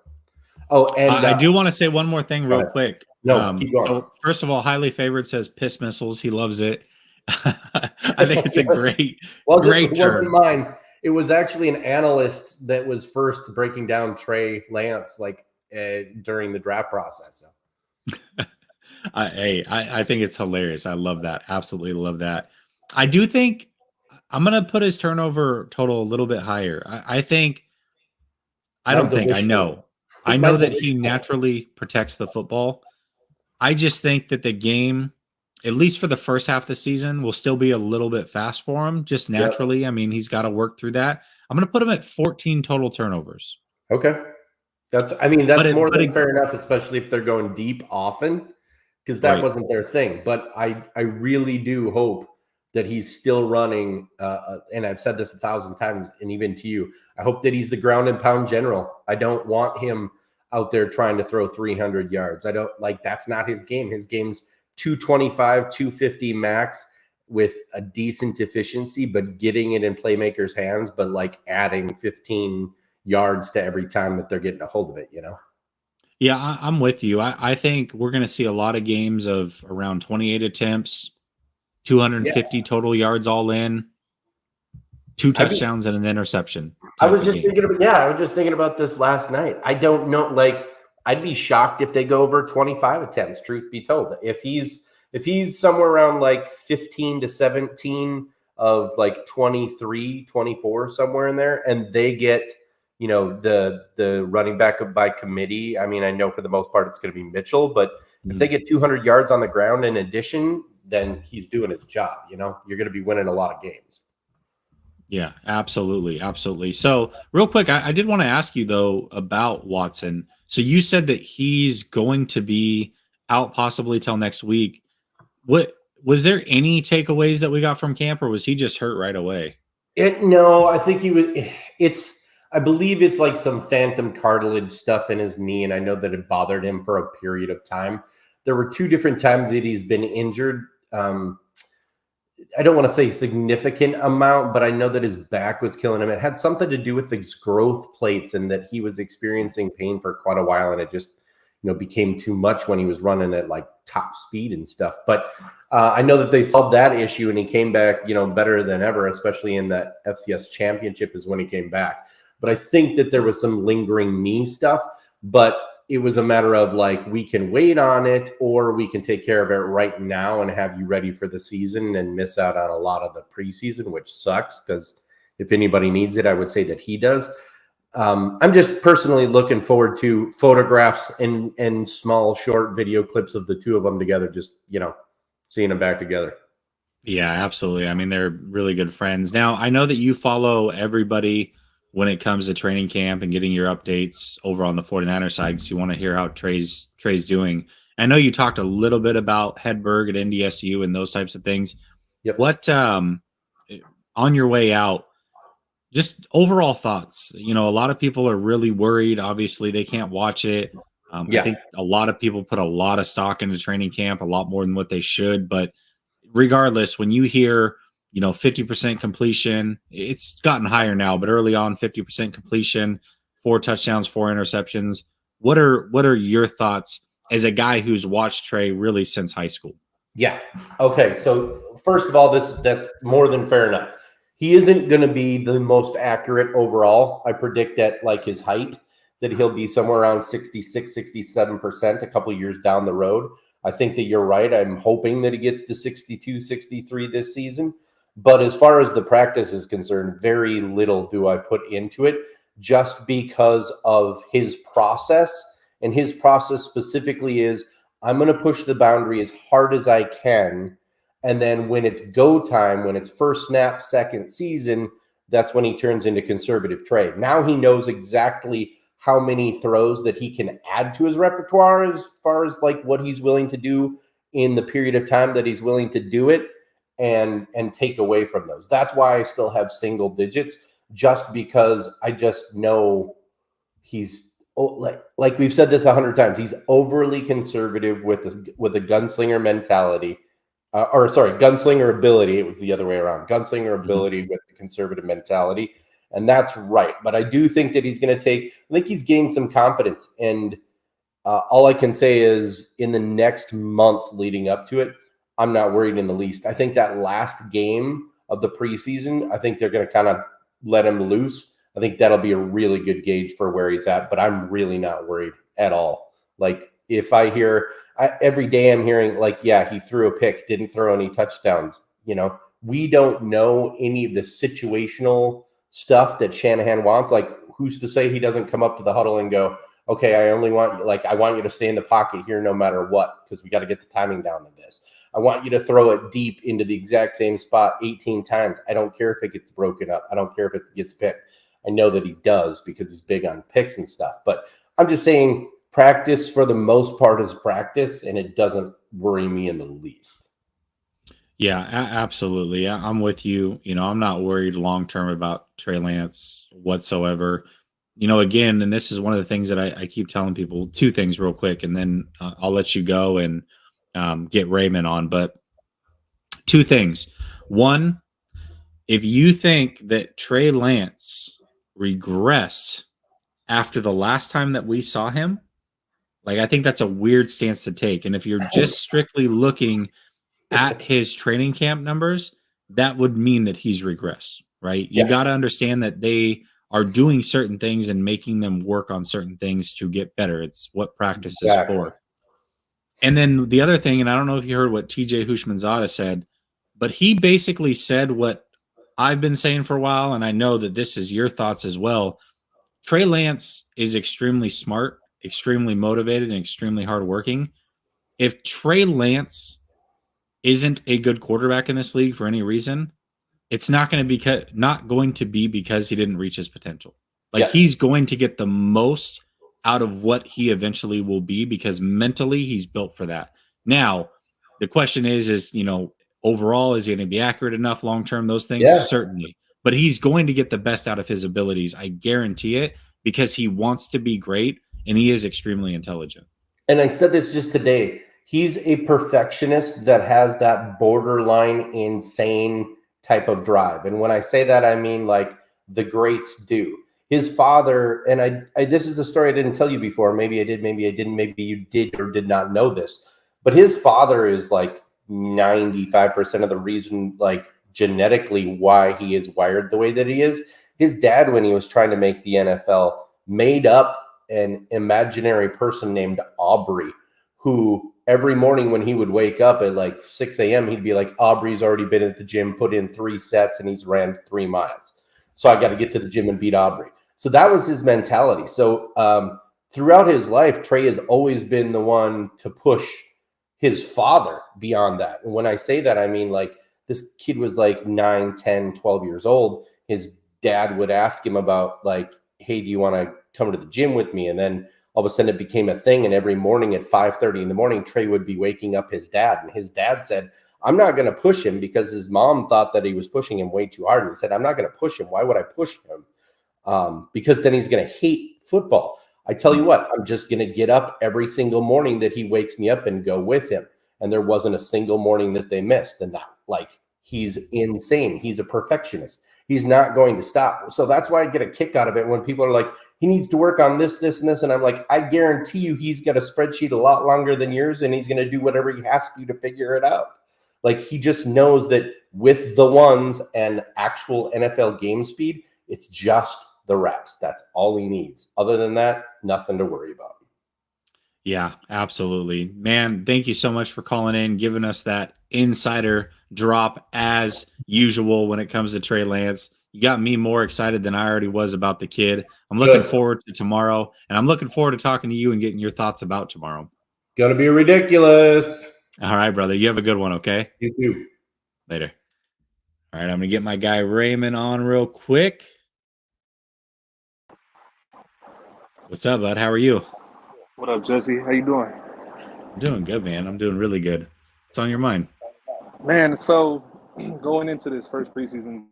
and I do want to say one more thing real quick. No, keep going. So first of all, highly favored says piss missiles. He loves it. I think it's a great term. Wasn't mine. It was actually an analyst that was first breaking down Trey Lance during the draft process. So. I think it's hilarious. I love that. Absolutely love that. I do think I'm going to put his turnover total a little bit higher. I know that he naturally protects the football. I just think that the game, at least for the first half of the season, will still be a little bit fast for him, just naturally. Yep. I mean, he's got to work through that. I'm going to put him at 14 total turnovers. Okay. That's more than fair enough, especially if they're going deep often, because that wasn't their thing. But I really do hope that he's still running, and I've said this 1,000 times, and even to you, I hope that he's the ground and pound general. I don't want him out there trying to throw 300 yards. That's not his game. His game's 225, 250 max with a decent efficiency, but getting it in playmakers' hands, but like adding 15 yards to every time that they're getting a hold of it, Yeah, I'm with you. I think we're going to see a lot of games of around 28 attempts, 250 total yards all in, 2 touchdowns and an interception. I was just thinking about this last night. I don't know. I'd be shocked if they go over 25 attempts, truth be told. If he's somewhere around like 15 to 17 of like 23, 24, somewhere in there, and they get, the running back by committee. I mean, I know for the most part it's going to be Mitchell, but if they get 200 yards on the ground in addition, then he's doing his job. You're going to be winning a lot of games. Yeah, absolutely. Absolutely. So real quick, I did want to ask you though about Watson. So you said that he's going to be out possibly till next week. What was there any takeaways that we got from camp, or was he just hurt right away? No, I think he was. I believe it's like some phantom cartilage stuff in his knee, and I know that it bothered him for a period of time. There were 2 different times that he's been injured. I don't want to say significant amount, but I know that his back was killing him. It had something to do with his growth plates and that he was experiencing pain for quite a while. And it just, became too much when he was running at like top speed and stuff. But I know that they solved that issue and he came back, better than ever, especially in that FCS championship is when he came back. But I think that there was some lingering knee stuff, but it was a matter of like, we can wait on it or we can take care of it right now and have you ready for the season and miss out on a lot of the preseason, which sucks because if anybody needs it, I would say that he does. I'm just personally looking forward to photographs and small short video clips of the 2 of them together, just, seeing them back together. Yeah, absolutely. I mean, they're really good friends. Now, I know that you follow everybody when it comes to training camp and getting your updates over on the 49er side, because you want to hear how Trey's doing. I know you talked a little bit about Hedberg at NDSU and those types of things. Yep. What, on your way out, just overall thoughts? A lot of people are really worried. Obviously, they can't watch it. I think a lot of people put a lot of stock into training camp, a lot more than what they should. But regardless, when you hear 50% completion, it's gotten higher now, but early on, 50% completion, 4 touchdowns, 4 interceptions. What are your thoughts as a guy who's watched Trey really since high school? Yeah. Okay. So first of all, that's more than fair enough. He isn't going to be the most accurate overall. I predict at like his height that he'll be somewhere around 66, 67% a couple of years down the road. I think that you're right. I'm hoping that he gets to 62, 63 this season. But as far as the practice is concerned, very little do I put into it just because of his process. And his process specifically is I'm going to push the boundary as hard as I can. And then when it's go time, when it's first snap, second season, that's when he turns into conservative Trey. Now he knows exactly how many throws that he can add to his repertoire as far as like what he's willing to do in the period of time that he's willing to do it, and take away from those. That's why I still have single digits, just because I just know he's like we've said this 100 times. He's overly conservative with a gunslinger mentality, gunslinger ability. It was the other way around. Gunslinger ability with the conservative mentality, and that's right. But I do think that he's going to I think he's gained some confidence, and all I can say is in the next month leading up to it, I'm not worried in the least. I think that last game of the preseason, I think they're going to kind of let him loose. I think that'll be a really good gauge for where he's at, but I'm really not worried at all. Like if I hear every day I'm hearing like, yeah, he threw a pick, didn't throw any touchdowns. You know, we don't know any of the situational stuff that Shanahan wants. Like who's to say he doesn't come up to the huddle and go, okay, I want you to stay in the pocket here no matter what, because we got to get the timing down to this. I want you to throw it deep into the exact same spot 18 times. I don't care if it gets broken up. I don't care if it gets picked. I know that he does because he's big on picks and stuff. But I'm just saying practice for the most part is practice, and it doesn't worry me in the least. Yeah, absolutely. I'm with you. You know, I'm not worried long-term about Trey Lance whatsoever. You know, again, and this is one of the things that I keep telling people, two things real quick, and then I'll let you go and get Raymond on. But two things. One, if you think that Trey Lance regressed after the last time that we saw him, like I think that's a weird stance to take. And if you're just strictly looking at his training camp numbers, that would mean that he's regressed, right? You got to understand that they are doing certain things and making them work on certain things to get better. It's what practice is for. And then the other thing, and I don't know if you heard what TJ Hushmanzada said, but he basically said what I've been saying for a while, and I know that this is your thoughts as well. Trey Lance is extremely smart, extremely motivated, and extremely hardworking. If Trey Lance isn't a good quarterback in this league for any reason, it's not going to be because he didn't reach his potential. Like he's going to get the most out of what he eventually will be because mentally he's built for that. Now, the question is, you know, overall, is he going to be accurate enough long term? Those things, certainly. But he's going to get the best out of his abilities. I guarantee it, because he wants to be great and he is extremely intelligent. And I said this just today. He's a perfectionist that has that borderline insane type of drive. And when I say that, I mean like the greats do. His father, and I this is a story I didn't tell you before. Maybe I did, maybe I didn't, maybe you did or did not know this. But his father is like 95% of the reason, like genetically, why he is wired the way that he is. His dad, when he was trying to make the NFL, made up an imaginary person named Aubrey, who every morning when he would wake up at like 6 a.m., he'd be like, Aubrey's already been at the gym, put in 3 sets, and he's ran 3 miles. So I got to get to the gym and beat Aubrey. So that was his mentality. So throughout his life, Trey has always been the one to push his father beyond that. And when I say that, I mean like this kid was like 9, 10, 12 years old. His dad would ask him about like, hey, do you want to come to the gym with me? And then all of a sudden it became a thing. And every morning at 5:30 in the morning, Trey would be waking up his dad. And his dad said, I'm not going to push him, because his mom thought that he was pushing him way too hard. And he said, I'm not going to push him. Why would I push him? Because then he's going to hate football. I tell you what, I'm just going to get up every single morning that he wakes me up and go with him. And there wasn't a single morning that they missed. And that, like, he's insane. He's a perfectionist. He's not going to stop. So that's why I get a kick out of it when people are like, he needs to work on this, this, and this. And I'm like, I guarantee you he's got a spreadsheet a lot longer than yours, and he's going to do whatever he has to figure it out. Like, he just knows that with the ones and actual NFL game speed, it's just the reps. That's all he needs. Other than that, nothing to worry about. Yeah, absolutely. Man, thank you so much for calling in, giving us that insider drop as usual when it comes to Trey Lance. You got me more excited than I already was about the kid. I'm looking forward to tomorrow, and I'm looking forward to talking to you and getting your thoughts about tomorrow. Gonna be ridiculous. All right, brother. You have a good one, okay? You too. Later. All right, I'm gonna get my guy Raymond on real quick. What's up, bud? How are you? What up, Jesse? How you doing? I'm doing good, man. I'm doing really good. What's on your mind? Man, so going into this first preseason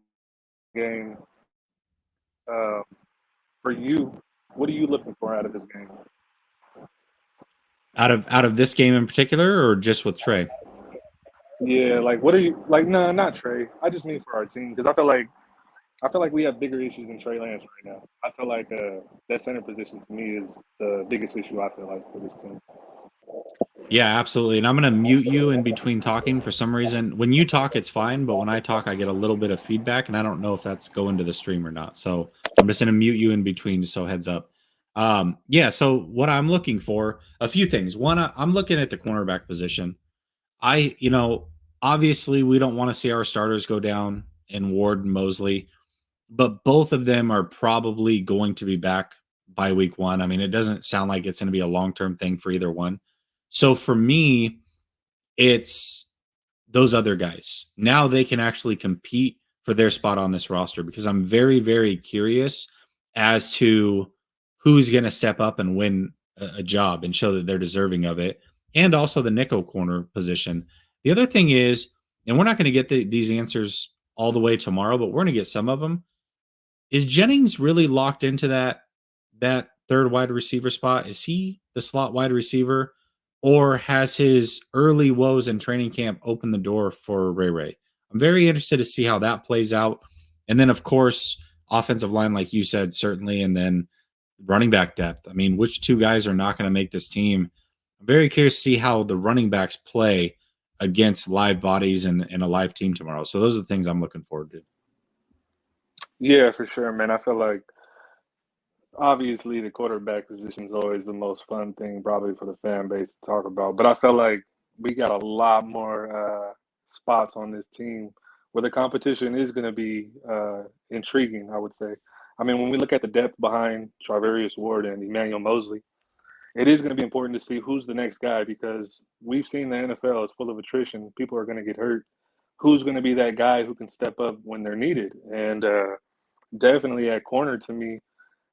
game, uh, for you, what are you looking for out of this game? Out of this game in particular, or just with Trey? Yeah, like what are you like? No, not Trey. I just mean for our team because I feel like we have bigger issues than Trey Lance right now. I feel like that center position to me is the biggest issue I feel like for this team. Yeah, absolutely. And I'm gonna mute you in between talking for some reason. When you talk, it's fine, but when I talk, I get a little bit of feedback, and I don't know if that's going to the stream or not. So I'm just gonna mute you in between, so heads up. Yeah. So what I'm looking for, a few things. One, I'm looking at the cornerback position. Obviously, we don't want to see our starters go down in Ward and Mosley, but both of them are probably going to be back by week 1. I mean, it doesn't sound like it's going to be a long-term thing for either one. So for me, it's those other guys. Now they can actually compete for their spot on this roster because I'm very, very curious as to who's going to step up and win a job and show that they're deserving of it. And also the nickel corner position. The other thing is, and we're not going to get these answers all the way tomorrow, but we're going to get some of them. Is Jennings really locked into that third wide receiver spot? Is he the slot wide receiver, or has his early woes in training camp opened the door for Ray Ray? I'm very interested to see how that plays out. And then, of course, offensive line, like you said, certainly, and then running back depth. I mean, which two guys are not going to make this team? I'm very curious to see how the running backs play against live bodies and a live team tomorrow. So those are the things I'm looking forward to. Yeah, for sure, man. I feel like obviously the quarterback position is always the most fun thing probably for the fan base to talk about, but I feel like we got a lot more spots on this team where the competition is going to be intriguing, I would say. I mean, when we look at the depth behind Charvarius Ward and Emmanuel Mosley, it is going to be important to see who's the next guy because we've seen the NFL is full of attrition. People are going to get hurt. Who's going to be that guy who can step up when they're needed? And definitely at corner to me,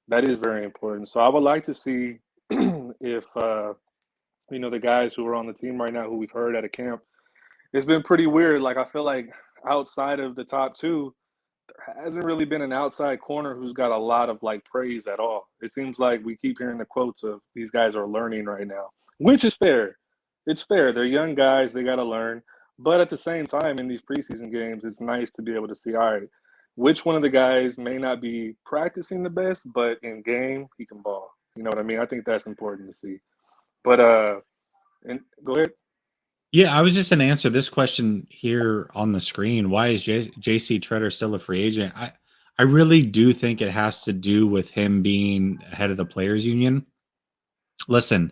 that is very important. So I would like to see if the guys who are on the team right now who we've heard at a camp. It's been pretty weird. Like I feel like outside of the top two, there hasn't really been an outside corner who's got a lot of like praise at all. It seems like we keep hearing the quotes of these guys are learning right now, which is fair. It's fair. They're young guys, they gotta learn. But at the same time, in these preseason games, it's nice to be able to see, all right, which one of the guys may not be practicing the best, but in game he can ball. You know what I mean? I think that's important to see. But and go ahead. Yeah, I was just going to answer this question here on the screen. Why is JC Treader still a free agent? I really do think it has to do with him being head of the players union. Listen,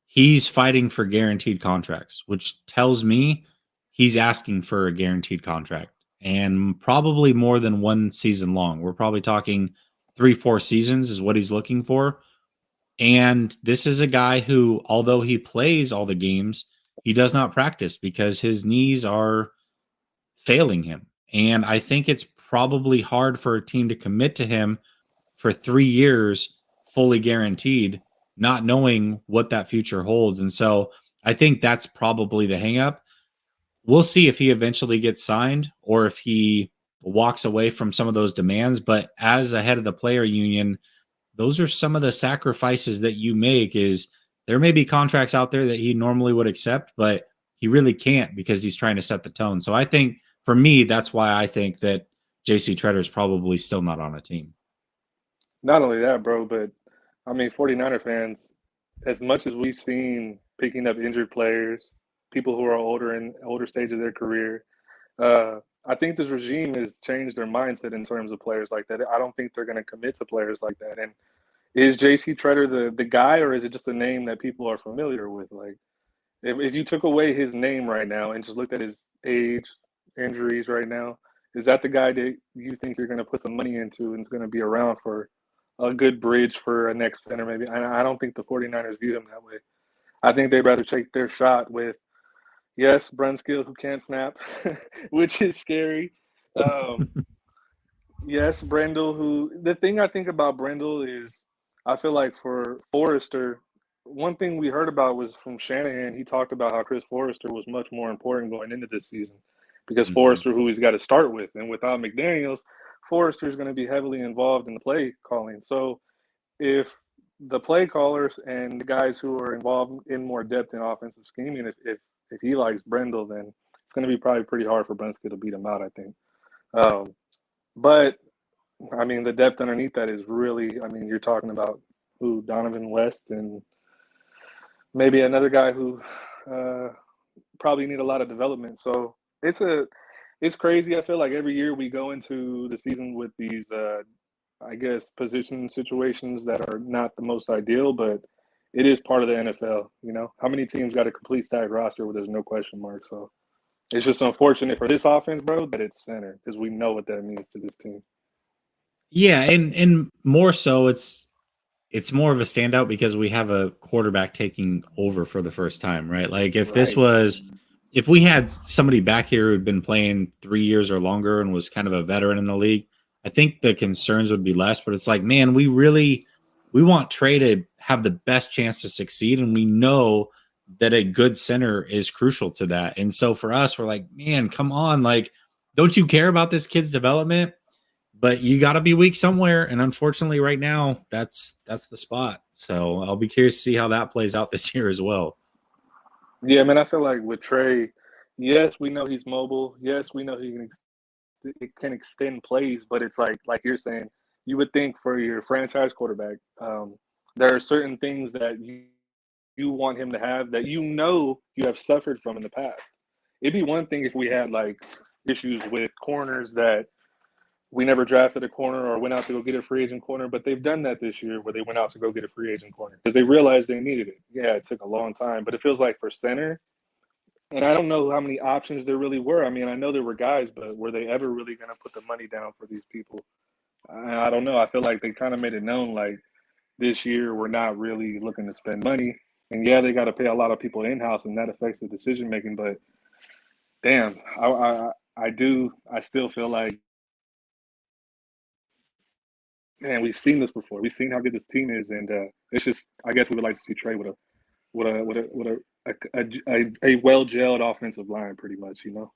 he's fighting for guaranteed contracts, which tells me he's asking for a guaranteed contract and probably more than one season long. We're probably talking 3-4 seasons is what he's looking for. And this is a guy who, although he plays all the games, he does not practice because his knees are failing him. And I think it's probably hard for a team to commit to him for 3 years, fully guaranteed, not knowing what that future holds. And so I think that's probably the hangup. We'll see if he eventually gets signed or if he walks away from some of those demands. But as the head of the player union, those are some of the sacrifices that you make. Is there may be contracts out there that he normally would accept, but he really can't because he's trying to set the tone. So I think for me, that's why I think that JC Treader is probably still not on a team. Not only that, bro, but I mean 49er fans, as much as we've seen picking up injured players, people who are older in older stage of their career, I think this regime has changed their mindset in terms of players like that. I don't think they're going to commit to players like that. And is JC Treader the guy, or is it just a name that people are familiar with? Like, if you took away his name right now and just looked at his age, injuries right now, is that the guy that you think you're going to put some money into and is going to be around for a good bridge for a next center? Maybe. I don't think the 49ers view him that way. I think they'd rather take their shot with, yes, Brunskill who can't snap, which is scary, Yes, Brendel. Who the thing I think about Brendel is, I feel like for Forrester, one thing we heard about was from Shanahan. He talked about how Chris Forrester was much more important going into this season because Forrester, who he's got to start with, and without McDaniels, Forrester is going to be heavily involved in the play calling. So if the play callers and the guys who are involved in more depth in offensive scheming, if he likes Brendel, then it's going to be probably pretty hard for Brunskill to beat him out, I think. But I mean, the depth underneath that is really, I mean, you're talking about who, Donovan West, and maybe another guy who probably need a lot of development. So it's crazy. I feel like every year we go into the season with these, I guess, position situations that are not the most ideal, but it is part of the NFL. You know, how many teams got a complete stack roster where there's no question mark? So it's just unfortunate for this offense, bro, that it's center because we know what that means to this team. Yeah, and more so it's more of a standout because we have a quarterback taking over for the first time, right? Like if we had somebody back here who'd been playing 3 years or longer and was kind of a veteran in the league, I think the concerns would be less. But it's like, man, we want Trey to have the best chance to succeed, and we know that a good center is crucial to that. And so for us, we're like, man, come on, like, don't you care about this kid's development? But you got to be weak somewhere, and unfortunately, right now, that's the spot. So I'll be curious to see how that plays out this year as well. Yeah, man, I feel like with Trey, yes, we know he's mobile. Yes, we know he can extend plays, but it's like you're saying, you would think for your franchise quarterback, there are certain things that you want him to have that you have suffered from in the past. It'd be one thing if we had like issues with corners that we never drafted a corner or went out to go get a free agent corner, but they've done that this year where they went out to go get a free agent corner because they realized they needed it. Yeah, it took a long time, but it feels like for center, and I don't know how many options there really were. I mean, I know there were guys, but were they ever really going to put the money down for these people? I don't know. I feel like they kind of made it known like this year we're not really looking to spend money. And yeah, they got to pay a lot of people in-house, and that affects the decision making. But damn, I still feel like, man, we've seen this before. We've seen how good this team is, and it's just, I guess we would like to see Trey with a well gelled offensive line, pretty much, you know.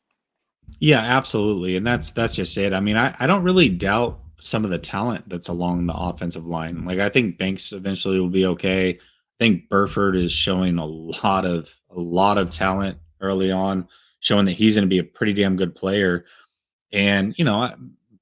Yeah, absolutely, and that's just it. I mean, I don't really doubt some of the talent that's along the offensive line. Like, I think Banks eventually will be okay. I think Burford is showing a lot of talent early on, showing that he's going to be a pretty damn good player. And,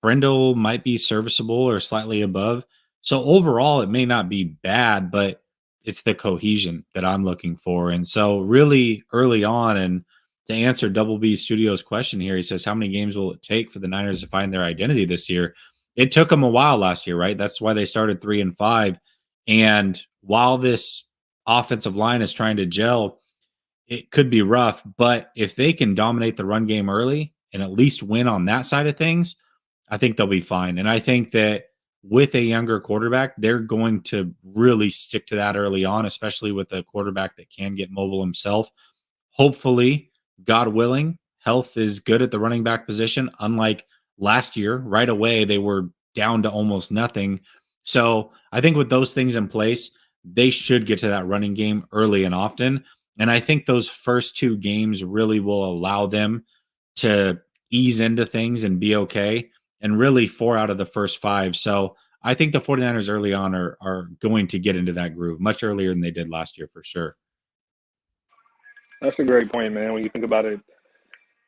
Brendel might be serviceable or slightly above. So overall, it may not be bad, but it's the cohesion that I'm looking for. And so really early on, and to answer Double B Studios question here, he says, how many games will it take for the Niners to find their identity this year? It took them a while last year, right? That's why they started 3-5. And while this offensive line is trying to gel, it could be rough. But if they can dominate the run game early and at least win on that side of things, I think they'll be fine. And I think that with a younger quarterback, they're going to really stick to that early on, especially with a quarterback that can get mobile himself. Hopefully, God willing, health is good at the running back position. Unlike last year, right away, they were down to almost nothing. So I think with those things in place, they should get to that running game early and often. And I think those first 2 games really will allow them to ease into things and be okay. And really 4 out of the first 5. So I think the 49ers early on are going to get into that groove much earlier than they did last year for sure. That's a great point, man. When you think about it,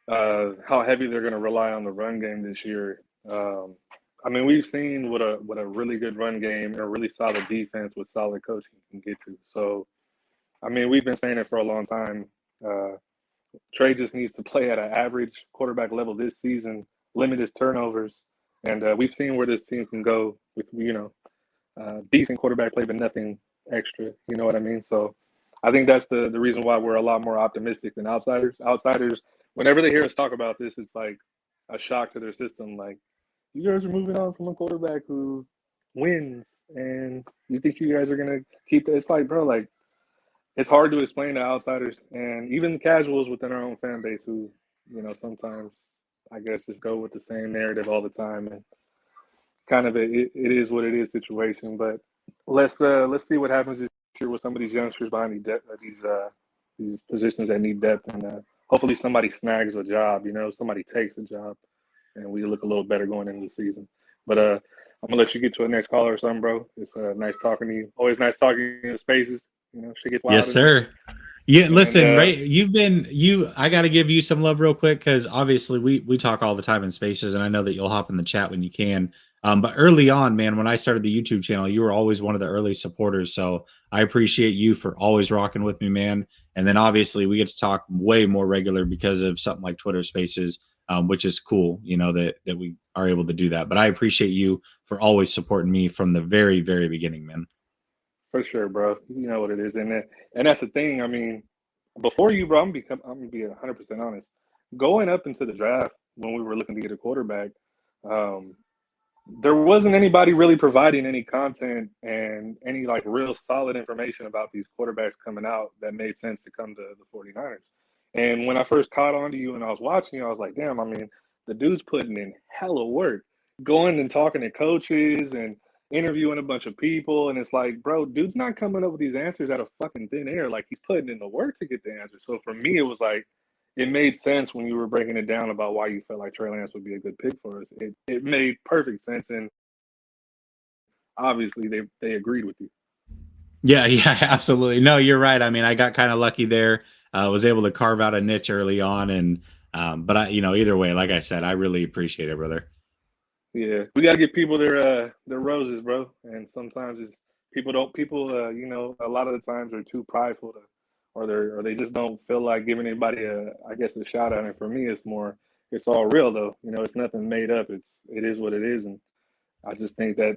how heavy they're going to rely on the run game this year. I mean, we've seen what a really good run game and a really solid defense with solid coaching can get to. So, I mean, we've been saying it for a long time. Trey just needs to play at an average quarterback level this season, limit his turnovers, and we've seen where this team can go with decent quarterback play, but nothing extra. You know what I mean? So I think that's the reason why we're a lot more optimistic than outsiders. Outsiders, whenever they hear us talk about this, it's like a shock to their system. Like, you guys are moving on from a quarterback who wins, and you think you guys are gonna keep it. It's like, bro, like, it's hard to explain to outsiders and even casuals within our own fan base who, sometimes I guess, just go with the same narrative all the time, and kind of it is what it is situation. But let's see what happens this year with some of these youngsters behind these positions that need depth, and hopefully somebody snags a job. Somebody takes a job, and we look a little better going into the season. But I'm gonna let you get to a next caller or something, bro. It's nice talking to you. Always nice talking in the spaces. Shit gets wild. Yes, sir. Yeah, listen, Ray, I got to give you some love real quick, because obviously we talk all the time in spaces, and I know that you'll hop in the chat when you can. But early on, man, when I started the YouTube channel, you were always one of the early supporters. So I appreciate you for always rocking with me, man. And then obviously we get to talk way more regular because of something like Twitter Spaces, which is cool, that we are able to do that. But I appreciate you for always supporting me from the very, very beginning, man. For sure, bro. You know what it is, and that's the thing. I mean, before you, bro, I'm gonna be 100% honest. Going up into the draft when we were looking to get a quarterback, there wasn't anybody really providing any content and any like real solid information about these quarterbacks coming out that made sense to come to the 49ers. And when I first caught on to you and I was watching you, I was like, damn, I mean, the dude's putting in hella work, going and talking to coaches and interviewing a bunch of people, and it's like, bro, dude's not coming up with these answers out of fucking thin air. Like, he's putting in the work to get the answers. So for me, it was like, it made sense when you were breaking it down about why you felt like Trey Lance would be a good pick for us. It made perfect sense, and obviously they agreed with you. Yeah, absolutely. No, you're right. I mean, I got kind of lucky there. Was able to carve out a niche early on, and but either way, like I said, I really appreciate it, brother. Yeah, we got to give people their roses, bro. And sometimes people a lot of the times they're too prideful or they just don't feel like giving anybody a shout out. And for me, it's all real though. It's nothing made up. It is what it is. And I just think that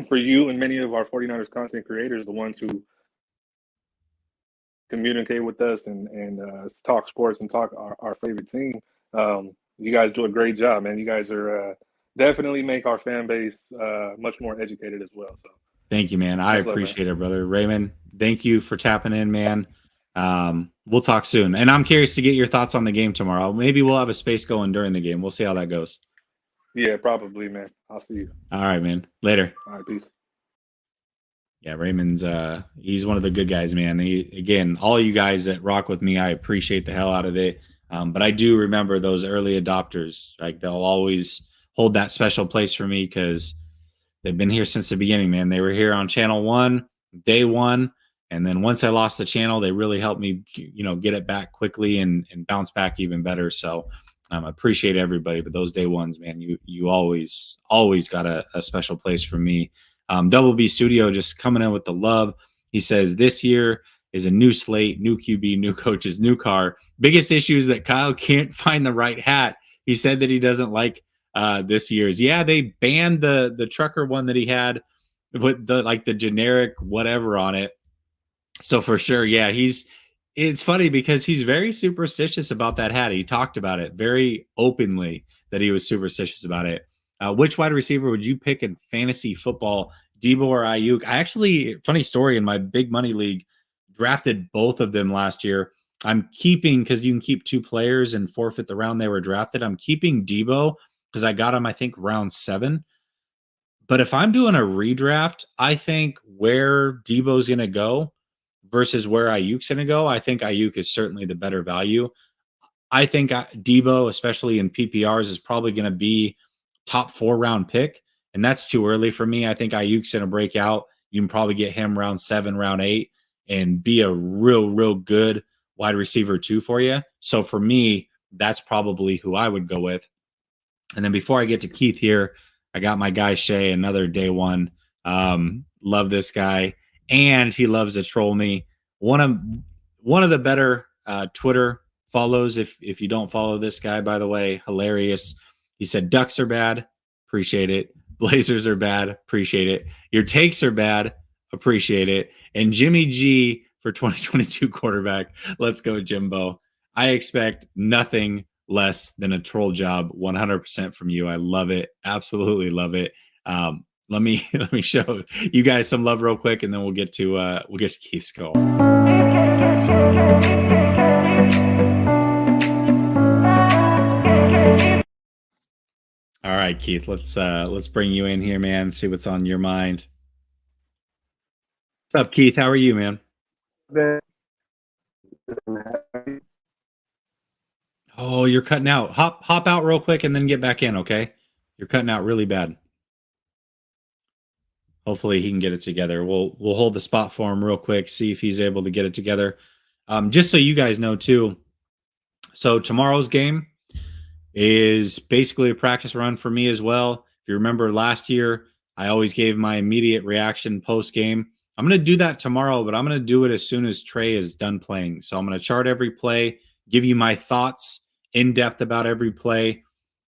for you and many of our 49ers content creators, the ones who communicate with us and talk sports and talk our favorite team, you guys do a great job, man. You guys are definitely make our fan base much more educated as well. So thank you, man. I appreciate it, brother. Raymond, thank you for tapping in, man. We'll talk soon. And I'm curious to get your thoughts on the game tomorrow. Maybe we'll have a space going during the game. We'll see how that goes. Yeah, probably, man. I'll see you. All right, man. Later. All right, peace. Yeah, Raymond's he's one of the good guys, man. Again, all you guys that rock with me, I appreciate the hell out of it. But I do remember those early adopters. Like, they'll always hold that special place for me because they've been here since the beginning, man. They were here on channel 1, day 1. And then once I lost the channel, they really helped me, get it back quickly and bounce back even better. So I appreciate everybody. But those day ones, man, you always got a special place for me. Double B Studio just coming in with the love. He says this year is a new slate, new QB, new coaches, new car. Biggest issue is that Kyle can't find the right hat. He said that he doesn't like this year's. Yeah, they banned the trucker one that he had with the generic whatever on it. So for sure, yeah, it's funny because he's very superstitious about that hat. He talked about it very openly that he was superstitious about it. Which wide receiver would you pick in fantasy football, Debo or Ayuk? I actually, funny story, in my big money league, drafted both of them last year. I'm keeping, because you can keep 2 players and forfeit the round they were drafted. I'm keeping Debo because I got him, I think, round 7. But if I'm doing a redraft, I think where Debo's going to go versus where Ayuk's going to go, I think Ayuk is certainly the better value. I think Debo, especially in PPRs, is probably going to be top 4 round pick, and that's too early for me. I think Ayuk's going to break out. You can probably get him round 7, round 8, and be a real good wide receiver 2 for you. So for me, that's probably who I would go with. And then before I get to Keith here, I got my guy Shay, another day 1. Love this guy, and he loves to troll me. One of the better Twitter follows. If you don't follow this guy, by the way, hilarious. He said Ducks are bad, appreciate it. Blazers are bad, appreciate it. Your takes are bad, appreciate it. And Jimmy G for 2022 quarterback. Let's go, Jimbo. I expect nothing less than a troll job 100% from you. I love it. Absolutely love it. Let me show you guys some love real quick, and then we'll get to Keith's call. right, Keith. Let's bring you in here, man. See what's on your mind. What's up, Keith? How are you, man? Oh, you're cutting out. Hop out real quick and then get back in, okay? You're cutting out really bad. Hopefully he can get it together. We'll hold the spot for him real quick, see if he's able to get it together. Just so you guys know too. So tomorrow's game is basically a practice run for me as well. If you remember last year, I always gave my immediate reaction post game. I'm going to do that tomorrow, but I'm going to do it as soon as Trey is done playing. So I'm going to chart every play, give you my thoughts in depth about every play,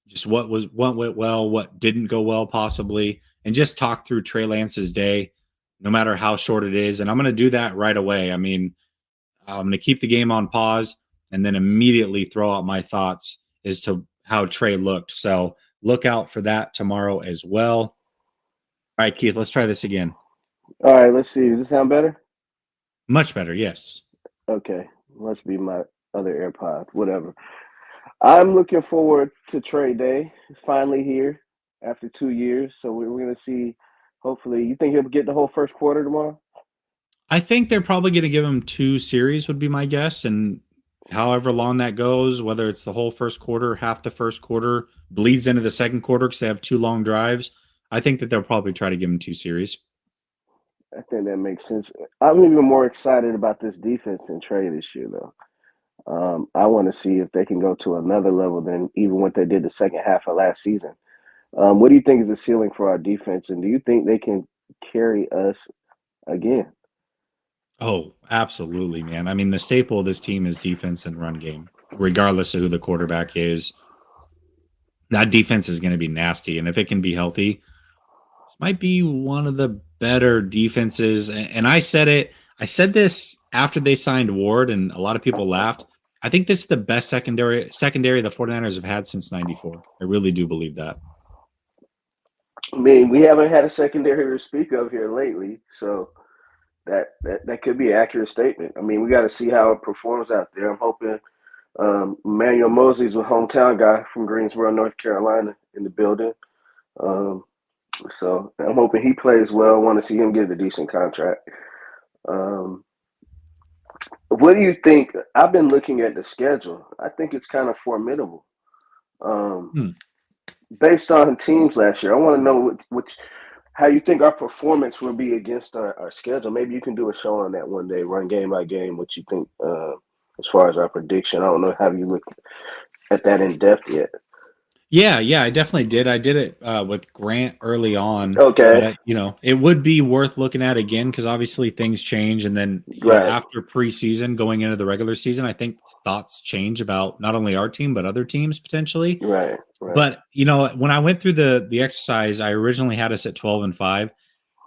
just what went well, what didn't go well possibly, and just talk through Trey Lance's day, no matter how short it is. And I'm going to do that right away. I mean, I'm going to keep the game on pause and then immediately throw out my thoughts as to how Trey looked. So look out for that tomorrow as well. All right, Keith, let's try this again. All right, let's see. Does this sound better? Much better, yes. Okay, must be my other AirPod, whatever. I'm looking forward to Trey Day. Finally here after 2 years. So we're going to see, hopefully, you think he'll get the whole first quarter tomorrow? I think they're probably going to give him 2 series would be my guess. And however long that goes, whether it's the whole first quarter, half the first quarter, bleeds into the second quarter because they have 2 long drives, I think that they'll probably try to give him 2 series. I think that makes sense. I'm even more excited about this defense than Trey this year, though. I want to see if they can go to another level than even what they did the second half of last season. What do you think is the ceiling for our defense, and do you think they can carry us again? Oh, absolutely, man. I mean, the staple of this team is defense and run game, regardless of who the quarterback is. That defense is going to be nasty, and if it can be healthy, this might be one of the better defenses. And I said this after they signed Ward, and a lot of people laughed. I think this is the best secondary the 49ers have had since '94. I really do believe that. I mean, we haven't had a secondary to speak of here lately, so that could be an accurate statement. I mean, we got to see how it performs out there. I'm hoping Emmanuel Mosley's a hometown guy from Greensboro, North Carolina, in the building. So I'm hoping he plays well. I want to see him get a decent contract. What do you think? I've been looking at the schedule. I think it's kind of formidable. Based on teams last year, I want to know how you think our performance will be against our schedule. Maybe you can do a show on that one day, run game by game, what you think as far as our prediction. I don't know how you look at that in depth yet. Yeah, I definitely did. I did it with Grant early on. Okay. But, it would be worth looking at again because obviously things change. And then after preseason, going into the regular season, I think thoughts change about not only our team, but other teams potentially. Right. But, when I went through the exercise, I originally had us at 12-5.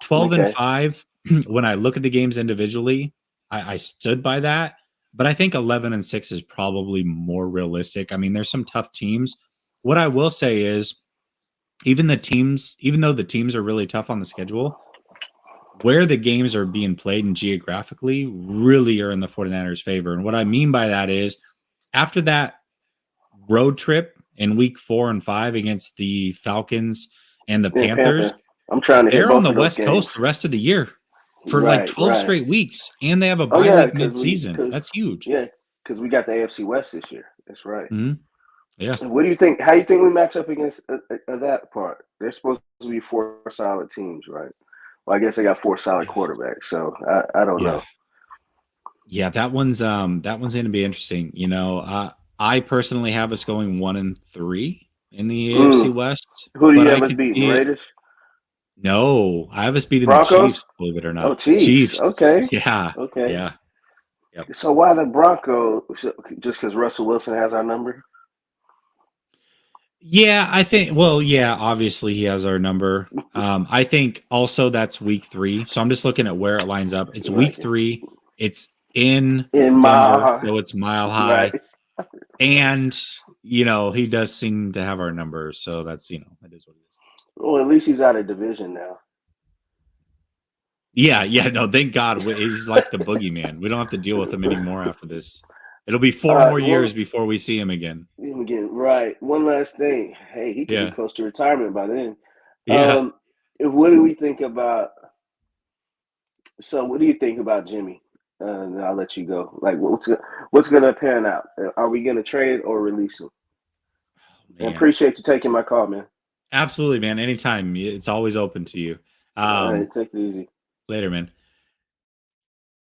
12-5, when I look at the games individually, I stood by that. But I think 11-6 is probably more realistic. I mean, there's some tough teams. What I will say is, even though the teams are really tough on the schedule, where the games are being played and geographically really are in the 49ers' favor. And what I mean by that is, after that road trip in week 4 and 5 against the Falcons and the Panthers, I'm trying to they're on the West Coast the rest of the year for like 12 straight weeks, and they have a bye week mid-season. That's huge. Yeah, because we got the AFC West this year. That's right. Mm-hmm. Yeah. What do you think? How do you think we match up against that part? They're supposed to be 4 solid teams, right? Well, I guess they got 4 solid quarterbacks, so I don't know. Yeah, that one's going to be interesting. I personally have us going 1-3 in the AFC West. Who do you have us beating? Raiders? No, I have us beating Broncos? The Chiefs. Believe it or not. Oh, Chiefs. Okay. Yeah. Okay. Yeah. Yep. So why the Broncos? Just because Russell Wilson has our number? Yeah, I think. Well, yeah, obviously he has our number. I think also that's week 3. So I'm just looking at where it lines up. It's week 3. It's in Denver, so it's mile high. Right. And he does seem to have our number, so that's that is what it is. Well, at least he's out of division now. Yeah. No, thank God. He's like the boogeyman. We don't have to deal with him anymore after this. It'll be 4 more years before we see him again. We're Right. One last thing. Hey, he could be Yeah. close to retirement by then. Yeah. What do we think about? So, what do you think about Jimmy? And I'll let you go. Like, what's gonna pan out? Are we gonna trade or release him? And Man. appreciate you taking my call, man. Absolutely, man. Anytime. It's always open to you. All right, take it easy. Later, man.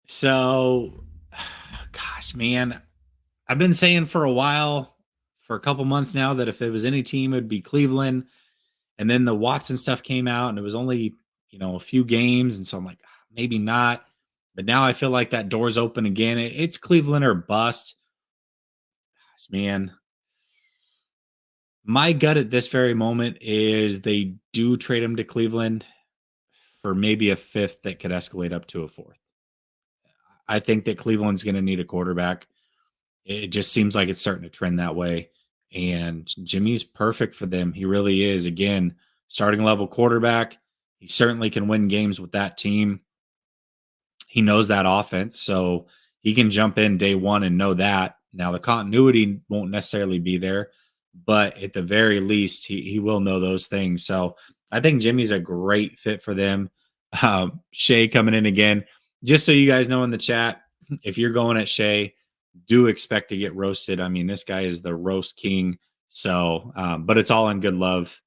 So, gosh, man, I've been saying for a while, for a couple months now, that if it was any team, it would be Cleveland. And then the Watson stuff came out, and it was only, a few games. And so I'm like, maybe not. But now I feel like that door's open again. It's Cleveland or bust. Gosh, man. My gut at this very moment is they do trade him to Cleveland for maybe a fifth that could escalate up to a fourth. I think that Cleveland's going to need a quarterback. It just seems like it's starting to trend that way. And Jimmy's perfect for them. He really is. Again, starting level quarterback. He certainly can win games with that team. He knows that offense, so he can jump in day one and know that. Now, the continuity won't necessarily be there, but at the very least, he will know those things. So I think Jimmy's a great fit for them. Shay coming in again. Just so you guys know in the chat, if you're going at Shay, do expect to get roasted. I mean, this guy is the roast king. So, but it's all in good love,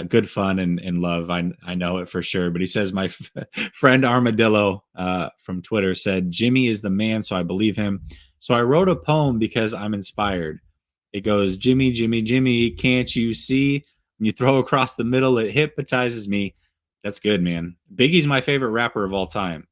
good fun and love. I know it for sure. But he says, my friend Armadillo from Twitter said, Jimmy is the man. So I believe him. So I wrote a poem because I'm inspired. It goes, Jimmy, Jimmy, Jimmy, can't you see? When you throw across the middle, it hypnotizes me. That's good, man. Biggie's my favorite rapper of all time.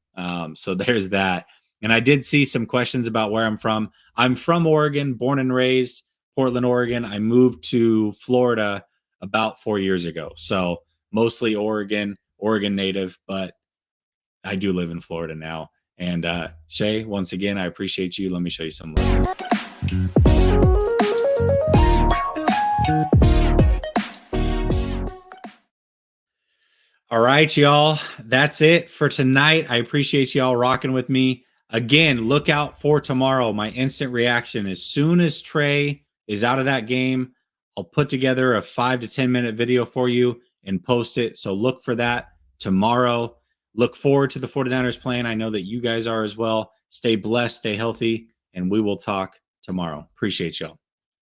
So there's that. And I did see some questions about where I'm from. I'm from Oregon, born and raised, Portland, Oregon. I moved to Florida about 4 years ago. So mostly Oregon native, but I do live in Florida now. And Shay, once again, I appreciate you. Let me show you some love. All right, y'all. That's it for tonight. I appreciate y'all rocking with me. Again, look out for tomorrow. My instant reaction. As soon as Trey is out of that game, I'll put together a 5 to 10 minute video for you and post it. So look for that tomorrow. Look forward to the 49ers playing. I know that you guys are as well. Stay blessed, stay healthy, and we will talk tomorrow. Appreciate y'all.